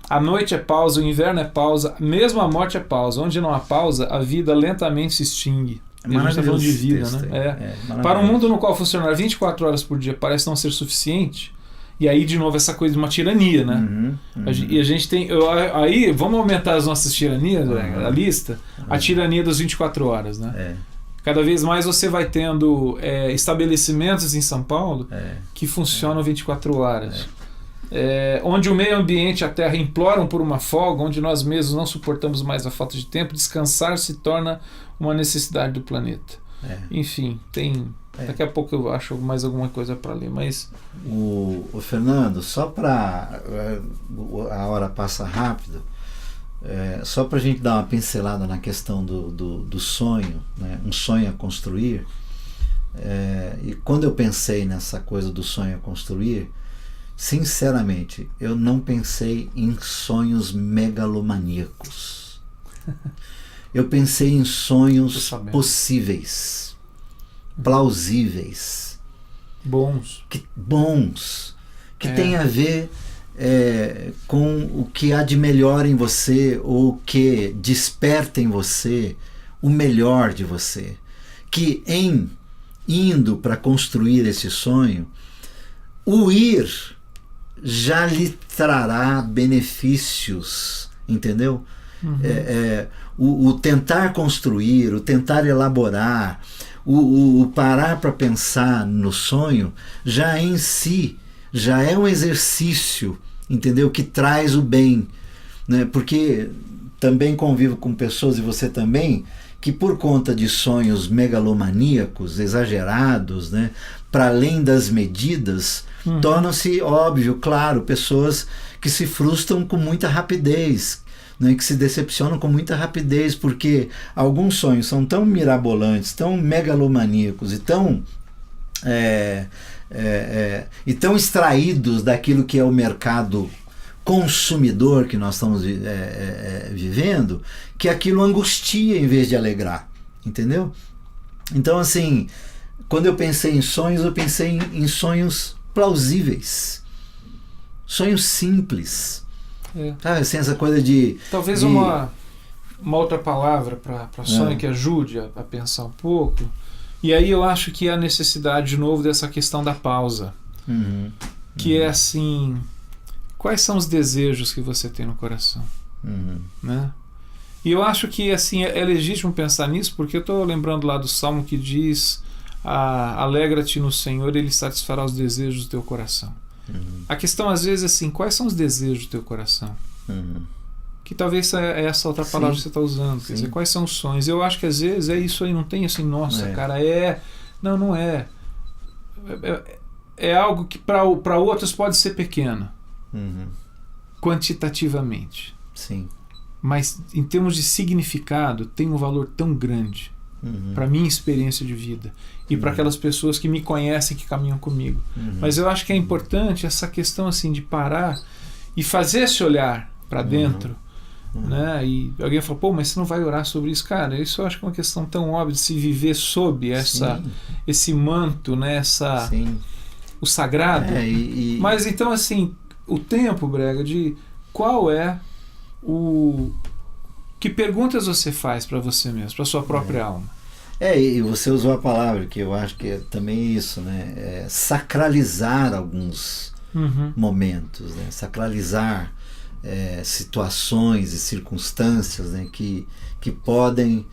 A noite é pausa, o inverno é pausa, mesmo a morte é pausa. Onde não há pausa, a vida lentamente se extingue. A gente está falando de vida, né? Para um mundo no qual funcionar 24 horas por dia parece não ser suficiente, e aí, de novo, essa coisa de uma tirania, né? E a gente tem... Aí, vamos aumentar as nossas tiranias, a lista. A tirania das 24 horas, né? Cada vez mais você vai tendo estabelecimentos em São Paulo que funcionam 24 horas. Onde o meio ambiente e a terra imploram por uma folga, onde nós mesmos não suportamos mais a falta de tempo, descansar se torna uma necessidade do planeta. Enfim, daqui a pouco eu acho mais alguma coisa para ler, mas... O Fernando, só para... A hora passa rápido, só para a gente dar uma pincelada na questão do sonho, né? Um sonho a construir, e quando eu pensei nessa coisa do sonho a construir, sinceramente, eu não pensei em sonhos megalomaníacos. Eu pensei em sonhos possíveis, plausíveis, bons, que tem a ver com o que há de melhor em você, ou que desperta em você o melhor de você, que indo para construir esse sonho, o ir já lhe trará benefícios, entendeu? O tentar construir, o tentar elaborar, o parar para pensar no sonho, já em si, já é um exercício, entendeu? Que traz o bem, né? Porque também convivo com pessoas, e você também, que por conta de sonhos megalomaníacos, exagerados, né? Para além das medidas, tornam-se, óbvio, claro, pessoas que se frustram com muita rapidez, né, que se decepcionam com muita rapidez, porque alguns sonhos são tão mirabolantes, tão megalomaníacos e tão extraídos daquilo que é o mercado consumidor que nós estamos vivendo, que aquilo angustia em vez de alegrar, entendeu? Então, assim, quando eu pensei em sonhos, eu pensei em sonhos plausíveis, sonhos simples, sabe, assim, essa coisa de... Talvez uma outra palavra para sonho que ajude a pensar um pouco, e aí eu acho que há necessidade de novo dessa questão da pausa, que é assim, quais são os desejos que você tem no coração, né? E eu acho que assim, é legítimo pensar nisso, porque eu estou lembrando lá do Salmo que diz: alegra-te no Senhor, Ele satisfará os desejos do teu coração. A questão às vezes é assim, quais são os desejos do teu coração? Que talvez é essa outra palavra que você está usando, quer dizer, quais são os sonhos? Eu acho que às vezes é isso aí, não tem assim, nossa, cara, Não, não é. É algo que para outros pode ser pequeno, quantitativamente. Sim. Mas em termos de significado tem um valor tão grande para minha experiência de vida e para aquelas pessoas que me conhecem, que caminham comigo. Mas eu acho que é importante essa questão assim de parar e fazer esse olhar para dentro, né? E alguém falou, pô, mas você não vai orar sobre isso? Cara, isso eu acho que é uma questão tão óbvia de se viver sob esse manto, né? O sagrado. Mas então assim, o tempo, Brega, de qual é que perguntas você faz para você mesmo, para sua própria alma? E você usou a palavra que eu acho que é também isso, né? Sacralizar alguns momentos, né? Sacralizar situações e circunstâncias, né? que podem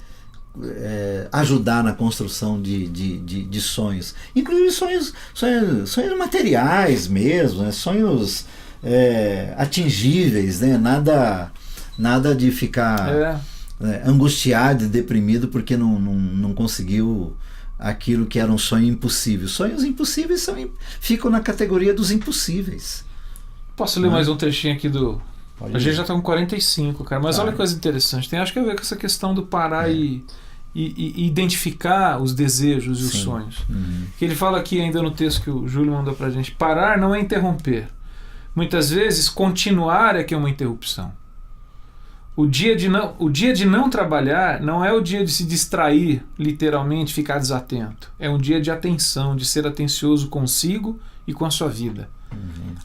ajudar na construção de sonhos, inclusive sonhos materiais mesmo, né? Sonhos atingíveis, né? Nada de ficar angustiado e deprimido porque não conseguiu aquilo que era um sonho impossível. Sonhos impossíveis ficam na categoria dos impossíveis. Posso ler mais um trechinho aqui do... A gente já está com 45, cara, mas olha que coisa interessante. Tem acho que a ver com essa questão do parar e identificar os desejos e os sonhos. Que ele fala aqui ainda no texto que o Júlio mandou pra gente: parar não é interromper. Muitas vezes continuar é que é uma interrupção. O dia de não trabalhar não é o dia de se distrair, literalmente ficar desatento. É um dia de atenção, de ser atencioso consigo e com a sua vida.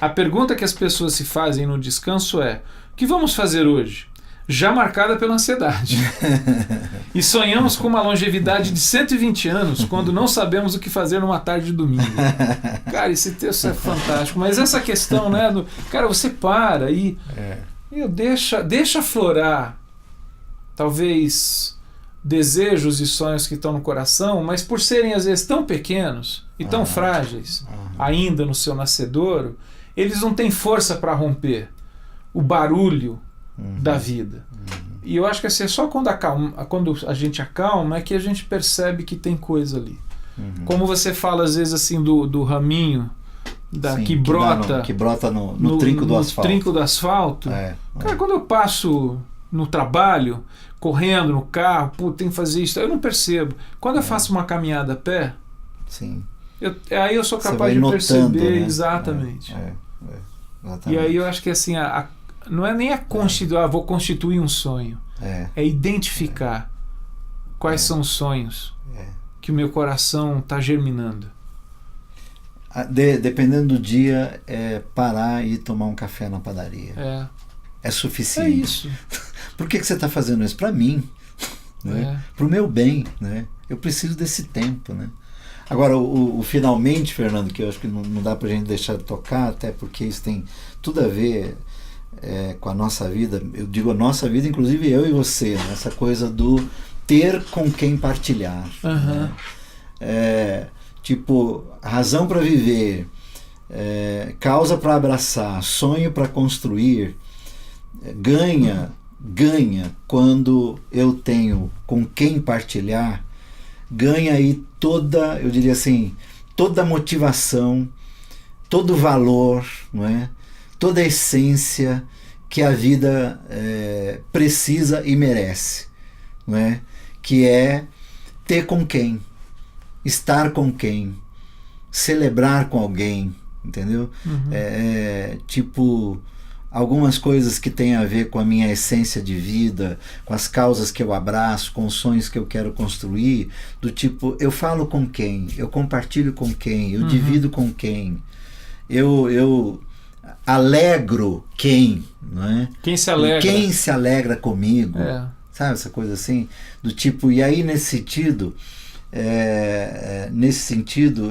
A pergunta que as pessoas se fazem no descanso é: o que vamos fazer hoje? Já marcada pela ansiedade. E sonhamos com uma longevidade de 120 anos quando não sabemos o que fazer numa tarde de domingo. Cara, esse texto é fantástico. Mas essa questão, né? Cara, você para e deixa aflorar talvez desejos e sonhos que estão no coração, mas por serem às vezes tão pequenos e tão frágeis, ainda no seu nascedouro, eles não têm força para romper o barulho da vida. E eu acho que assim, é só quando a gente acalma é que a gente percebe que tem coisa ali. Como você fala às vezes assim do raminho que brota no trinco do asfalto. Trinco do asfalto. Cara, quando eu passo no trabalho, correndo no carro, tem que fazer isso, eu não percebo. Quando eu faço uma caminhada a pé, aí eu sou capaz de perceber, né? Exatamente. E aí eu acho que assim, não é nem vou constituir um sonho. É identificar quais são os sonhos que o meu coração está germinando. Dependendo do dia, parar e tomar um café na padaria. É suficiente. É isso. Por que você está fazendo isso? Para mim, né? Para o meu bem, né? Eu preciso desse tempo, né? Agora, o finalmente, Fernando, que eu acho que não dá para a gente deixar de tocar, até porque isso tem tudo a ver com a nossa vida. Eu digo a nossa vida, inclusive eu e você, né? Essa coisa do ter com quem partilhar. Né? Tipo, razão para viver, causa para abraçar, sonho para construir, ganha quando eu tenho com quem partilhar, ganha aí toda, eu diria assim, toda a motivação, todo o valor, não é? Toda a essência que a vida precisa e merece, não é? Que é ter com quem, estar com quem, celebrar com alguém, entendeu? Tipo, algumas coisas que têm a ver com a minha essência de vida, com as causas que eu abraço, com os sonhos que eu quero construir, do tipo, eu falo com quem, eu compartilho com quem, eu divido com quem, eu alegro quem, não é? Quem se alegra? Quem se alegra comigo, sabe, essa coisa assim, do tipo, e aí nesse sentido,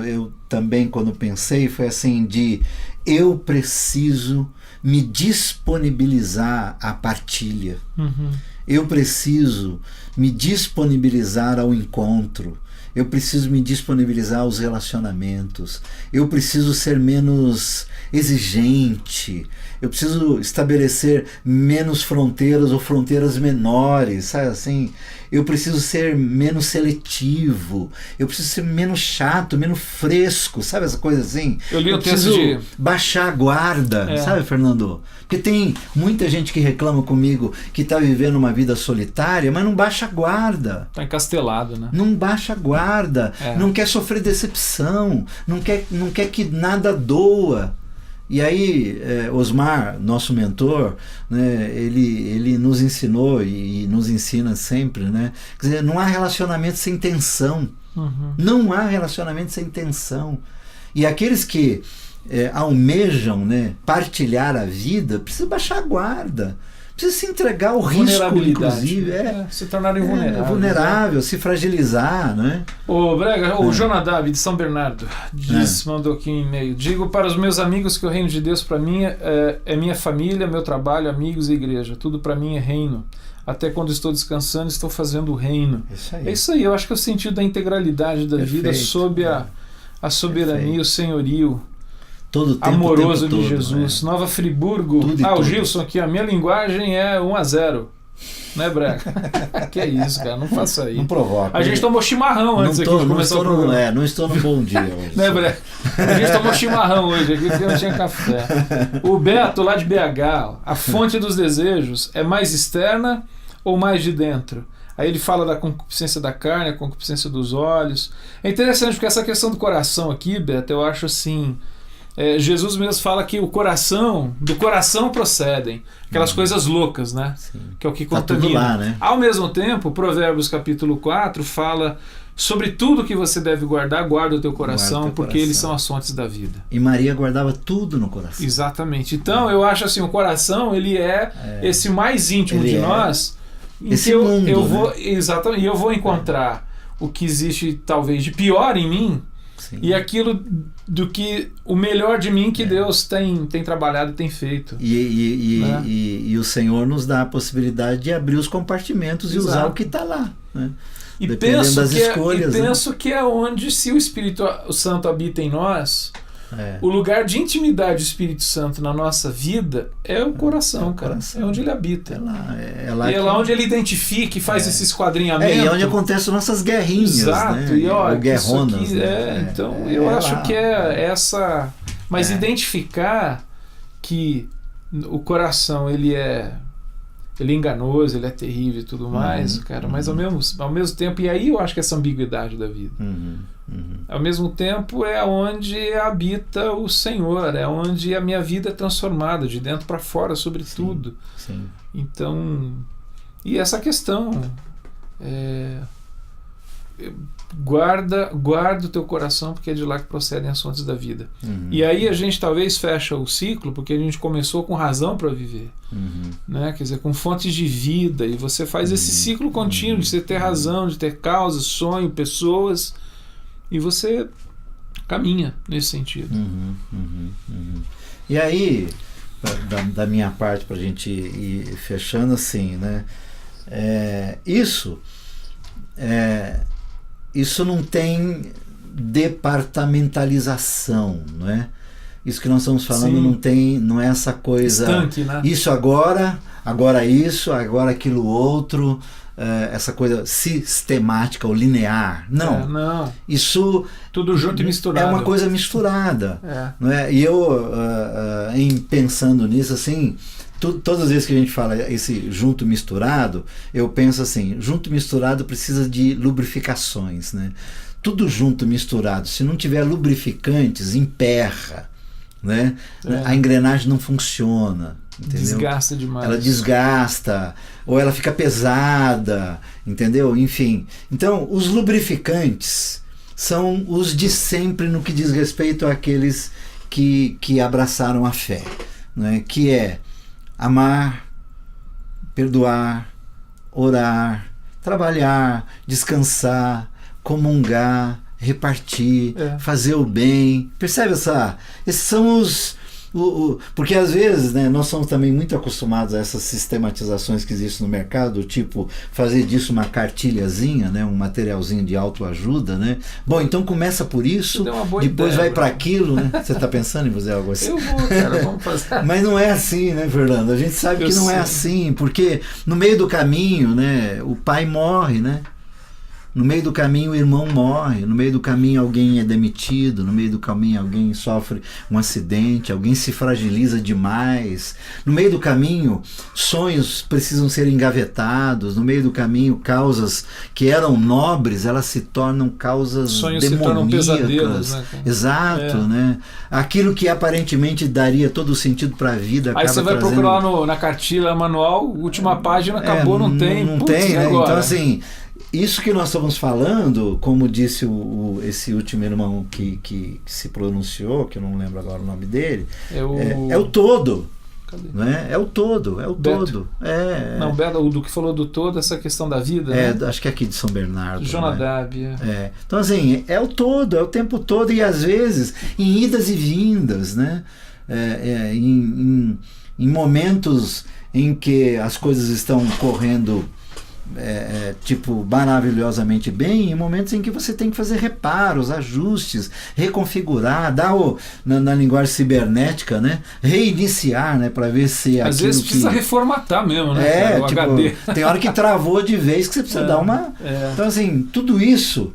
eu também, quando pensei, foi assim, eu preciso me disponibilizar à partilha, eu preciso me disponibilizar ao encontro, eu preciso me disponibilizar aos relacionamentos, eu preciso ser menos exigente, eu preciso estabelecer menos fronteiras ou fronteiras menores, sabe assim? eu preciso ser menos seletivo, eu preciso ser menos chato, menos fresco, sabe essa coisa assim? Eu li o texto de baixar a guarda, sabe, Fernando? Porque tem muita gente que reclama comigo que está vivendo uma vida solitária, mas não baixa a guarda. Está encastelado, né? Não baixa a guarda, não quer sofrer decepção, não quer que nada doa. E aí, Osmar, nosso mentor, né, ele nos ensinou e nos ensina sempre, né? Quer dizer, não há relacionamento sem tensão. Não há relacionamento sem tensão. E aqueles que almejam, né, partilhar a vida, precisa baixar a guarda. Precisa se entregar ao risco, inclusive. Se tornar invulnerável. Se fragilizar, né? O Brega, o Jonadab de São Bernardo mandou aqui um e-mail. Digo para os meus amigos que o reino de Deus para mim é minha família, meu trabalho, amigos e igreja. Tudo para mim é reino. Até quando estou descansando, estou fazendo o reino. É isso aí. Eu acho que é o sentido da integralidade da vida sob a soberania, o senhorio todo tempo, amoroso tempo de todo, Jesus. Nova Friburgo. O Gilson aqui, a minha linguagem é 1-0. Né, Brega? Que é isso, cara, não faça isso. Não provoca. A gente tomou chimarrão antes aqui de começar o programa. Não estou num bom dia hoje. Né, Brega? A gente tomou chimarrão hoje aqui porque não tinha café. O Beto, lá de BH, a fonte dos desejos é mais externa ou mais de dentro? Aí ele fala da concupiscência da carne, a concupiscência dos olhos. É interessante porque essa questão do coração aqui, Beto, eu acho assim... Jesus mesmo fala que do coração procedem aquelas coisas loucas, né? Sim. Que é o que contamina. Tá tudo lá, né? Ao mesmo tempo, Provérbios capítulo 4 fala sobre tudo que você deve guardar, guarda o teu coração, porque eles são as fontes da vida. E Maria guardava tudo no coração. Exatamente. Então eu acho assim, o coração ele esse mais íntimo de nós, esse mundo, eu vou exatamente, e eu vou encontrar o que existe talvez de pior em mim. Sim. E aquilo do que o melhor de mim que Deus tem trabalhado e tem feito. E o Senhor nos dá a possibilidade de abrir os compartimentos e usar o que está lá, né? E dependendo das escolhas. Penso que é onde, se o Espírito Santo habita em nós, o lugar de intimidade do Espírito Santo na nossa vida é o coração, cara. É onde ele habita. É lá onde ele identifica e faz esse esquadrinhamento. E é onde acontecem nossas guerrinhas. Exato. Né? E olha, guerronas. Aqui, então eu acho que essa... Mas identificar que o coração ele é enganoso, ele é terrível e tudo mais, cara, mas ao mesmo tempo, e aí eu acho que essa ambiguidade da vida. Ao mesmo tempo é onde habita o Senhor, é onde a minha vida é transformada de dentro para fora, sobretudo. Sim. Então, e essa questão guarda o teu coração, porque é de lá que procedem as fontes da vida. E aí a gente talvez fecha o ciclo, porque a gente começou com razão para viver, né? Quer dizer, com fontes de vida, e você faz esse ciclo contínuo de você ter razão, de ter causa, sonho, pessoas, e você caminha nesse sentido. E aí, da minha parte, para a gente ir fechando assim, né? Isso não tem departamentalização, não é? Isso que nós estamos falando não é essa coisa... Estanque, né? Isso agora isso, agora aquilo outro, essa coisa sistemática ou linear. Não. Não. Isso... Tudo junto e misturado. É uma coisa misturada. Não é? E eu, pensando nisso, assim... Todas as vezes que a gente fala esse junto misturado, eu penso assim, junto misturado precisa de lubrificações, né? Tudo junto misturado, se não tiver lubrificantes, emperra, né? A engrenagem não funciona, entendeu? Desgasta demais. Ela desgasta, ou ela fica pesada, entendeu? Enfim, então os lubrificantes são os de sempre no que diz respeito àqueles que abraçaram a fé, né? Que é amar, perdoar, orar, trabalhar, descansar, comungar, repartir, fazer o bem. Percebe esses são Porque às vezes, né, nós somos também muito acostumados a essas sistematizações que existem no mercado, tipo fazer disso uma cartilhazinha, né, um materialzinho de autoajuda, né? Bom, então começa por isso, depois vai para aquilo, né? Você está pensando em fazer algo assim? Eu vou, cara, vamos fazer. Mas não é assim, né, Fernando? A gente sabe que não é assim, porque no meio do caminho, né, o pai morre, né? No meio do caminho o irmão morre, no meio do caminho alguém é demitido, no meio do caminho alguém sofre um acidente, alguém se fragiliza demais, no meio do caminho sonhos precisam ser engavetados, no meio do caminho causas que eram nobres, elas se tornam causas sonhos demoníacas. Se tornam pesadelos, né? Exato, né? Aquilo que aparentemente daria todo o sentido para a vida. Aí você vai procurar na cartilha manual, última página, acabou, não tem. Não tem, né? Então assim, isso que nós estamos falando, como disse esse último irmão que se pronunciou, que eu não lembro agora o nome dele, é o todo. Cadê? Né? É o todo, é o Beto. todo. Não, Beto, o do que falou do todo, essa questão da vida. Né? Acho que é aqui de São Bernardo. Jonadab. Né? Então, assim, é o todo, é o tempo todo, e às vezes em idas e vindas, né? Em momentos em que as coisas estão correndo tipo maravilhosamente bem, em momentos em que você tem que fazer reparos, ajustes, reconfigurar, na linguagem cibernética, né, reiniciar, né, para ver se às vezes precisa reformatar mesmo, né, tipo, HD. Tem hora que travou de vez que você precisa dar uma então assim, tudo isso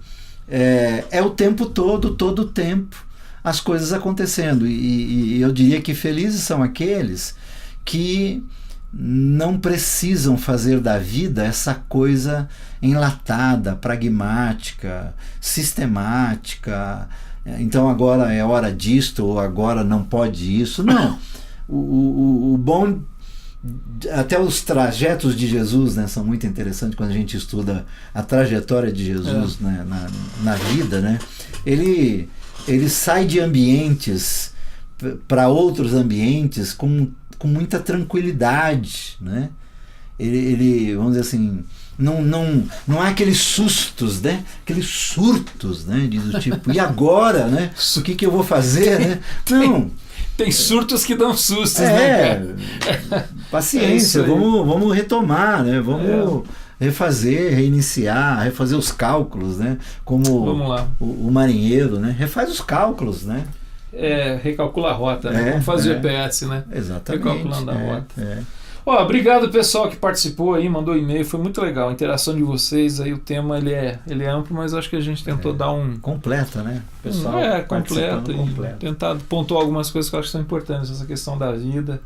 é o tempo todo o tempo as coisas acontecendo, e eu diria que felizes são aqueles que não precisam fazer da vida essa coisa enlatada, pragmática, sistemática. Então agora é hora disto, ou agora não pode isso. Não. O bom... Até os trajetos de Jesus, né, são muito interessantes quando a gente estuda a trajetória de Jesus né, na vida. Né? Ele sai de ambientes para outros ambientes com muita tranquilidade, né? Ele, vamos dizer assim, não há aqueles sustos, né? Aqueles surtos, né? Do tipo, e agora, né? O que eu vou fazer, né? Não. Tem surtos que dão sustos, né, cara? Paciência, vamos retomar, né? Vamos refazer, reiniciar, refazer os cálculos, né? Como vamos lá. O marinheiro, né? Refaz os cálculos, né? Recalcula a rota, né? Vamos fazer GPS, né? Exatamente. Recalculando a rota. Obrigado pessoal que participou aí, mandou e-mail, foi muito legal a interação de vocês aí, o tema ele é amplo, mas acho que a gente tentou dar completa, né? Pessoal completo e tentar pontuar algumas coisas que eu acho que são importantes, essa questão da vida,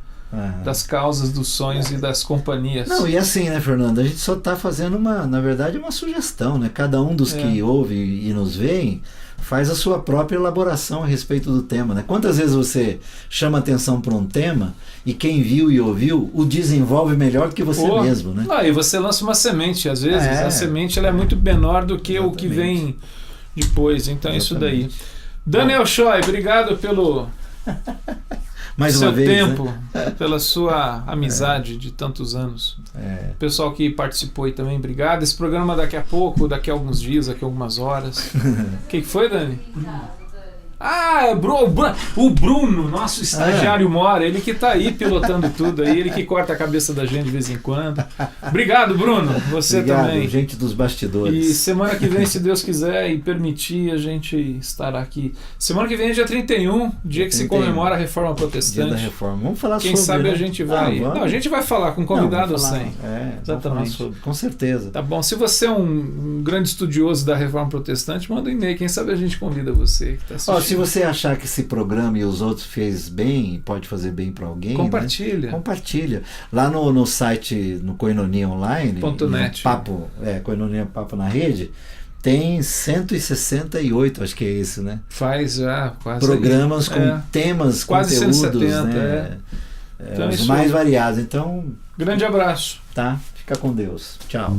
das causas, dos sonhos e das companhias. Não, e assim, né, Fernando, a gente só está fazendo na verdade uma sugestão, né? Cada um dos que ouve e nos veem faz a sua própria elaboração a respeito do tema, né? Quantas vezes você chama atenção para um tema e quem viu e ouviu o desenvolve melhor do que você mesmo, né? E você lança uma semente, às vezes a semente ela é muito menor do que o que vem depois, então é isso daí. Daniel Choi, obrigado pelo mais seu uma vez, tempo, né? pela sua amizade de tantos anos. O pessoal que participou aí também, obrigado. Esse programa daqui a pouco, daqui a alguns dias, daqui a algumas horas. O que foi, Dani? O Bruno, nosso estagiário mora, ele que está aí pilotando tudo aí, ele que corta a cabeça da gente de vez em quando. Obrigado, Bruno, você também. Gente dos bastidores. E semana que vem, se Deus quiser e permitir, a gente estará aqui. Semana que vem é dia 31, dia que se comemora a Reforma Protestante. Dia da Reforma. Vamos falar sobre. Quem sabe a gente vai. A gente vai falar com convidado ou sem. Exatamente. Sobre, com certeza. Tá bom. Se você é um grande estudioso da Reforma Protestante, manda um e-mail. Quem sabe a gente convida você que está assistindo. Se você achar que esse programa e os outros fez bem, pode fazer bem para alguém, compartilha. Né? Compartilha. Lá no site, no Koinonia Online, .net. Papo, Koinonia Papo na Rede, tem 168, acho que é isso, né? Faz já quase programas com temas, quase conteúdos, 170, né? Então, os mais variados. Então, grande abraço. Tá? Fica com Deus. Tchau.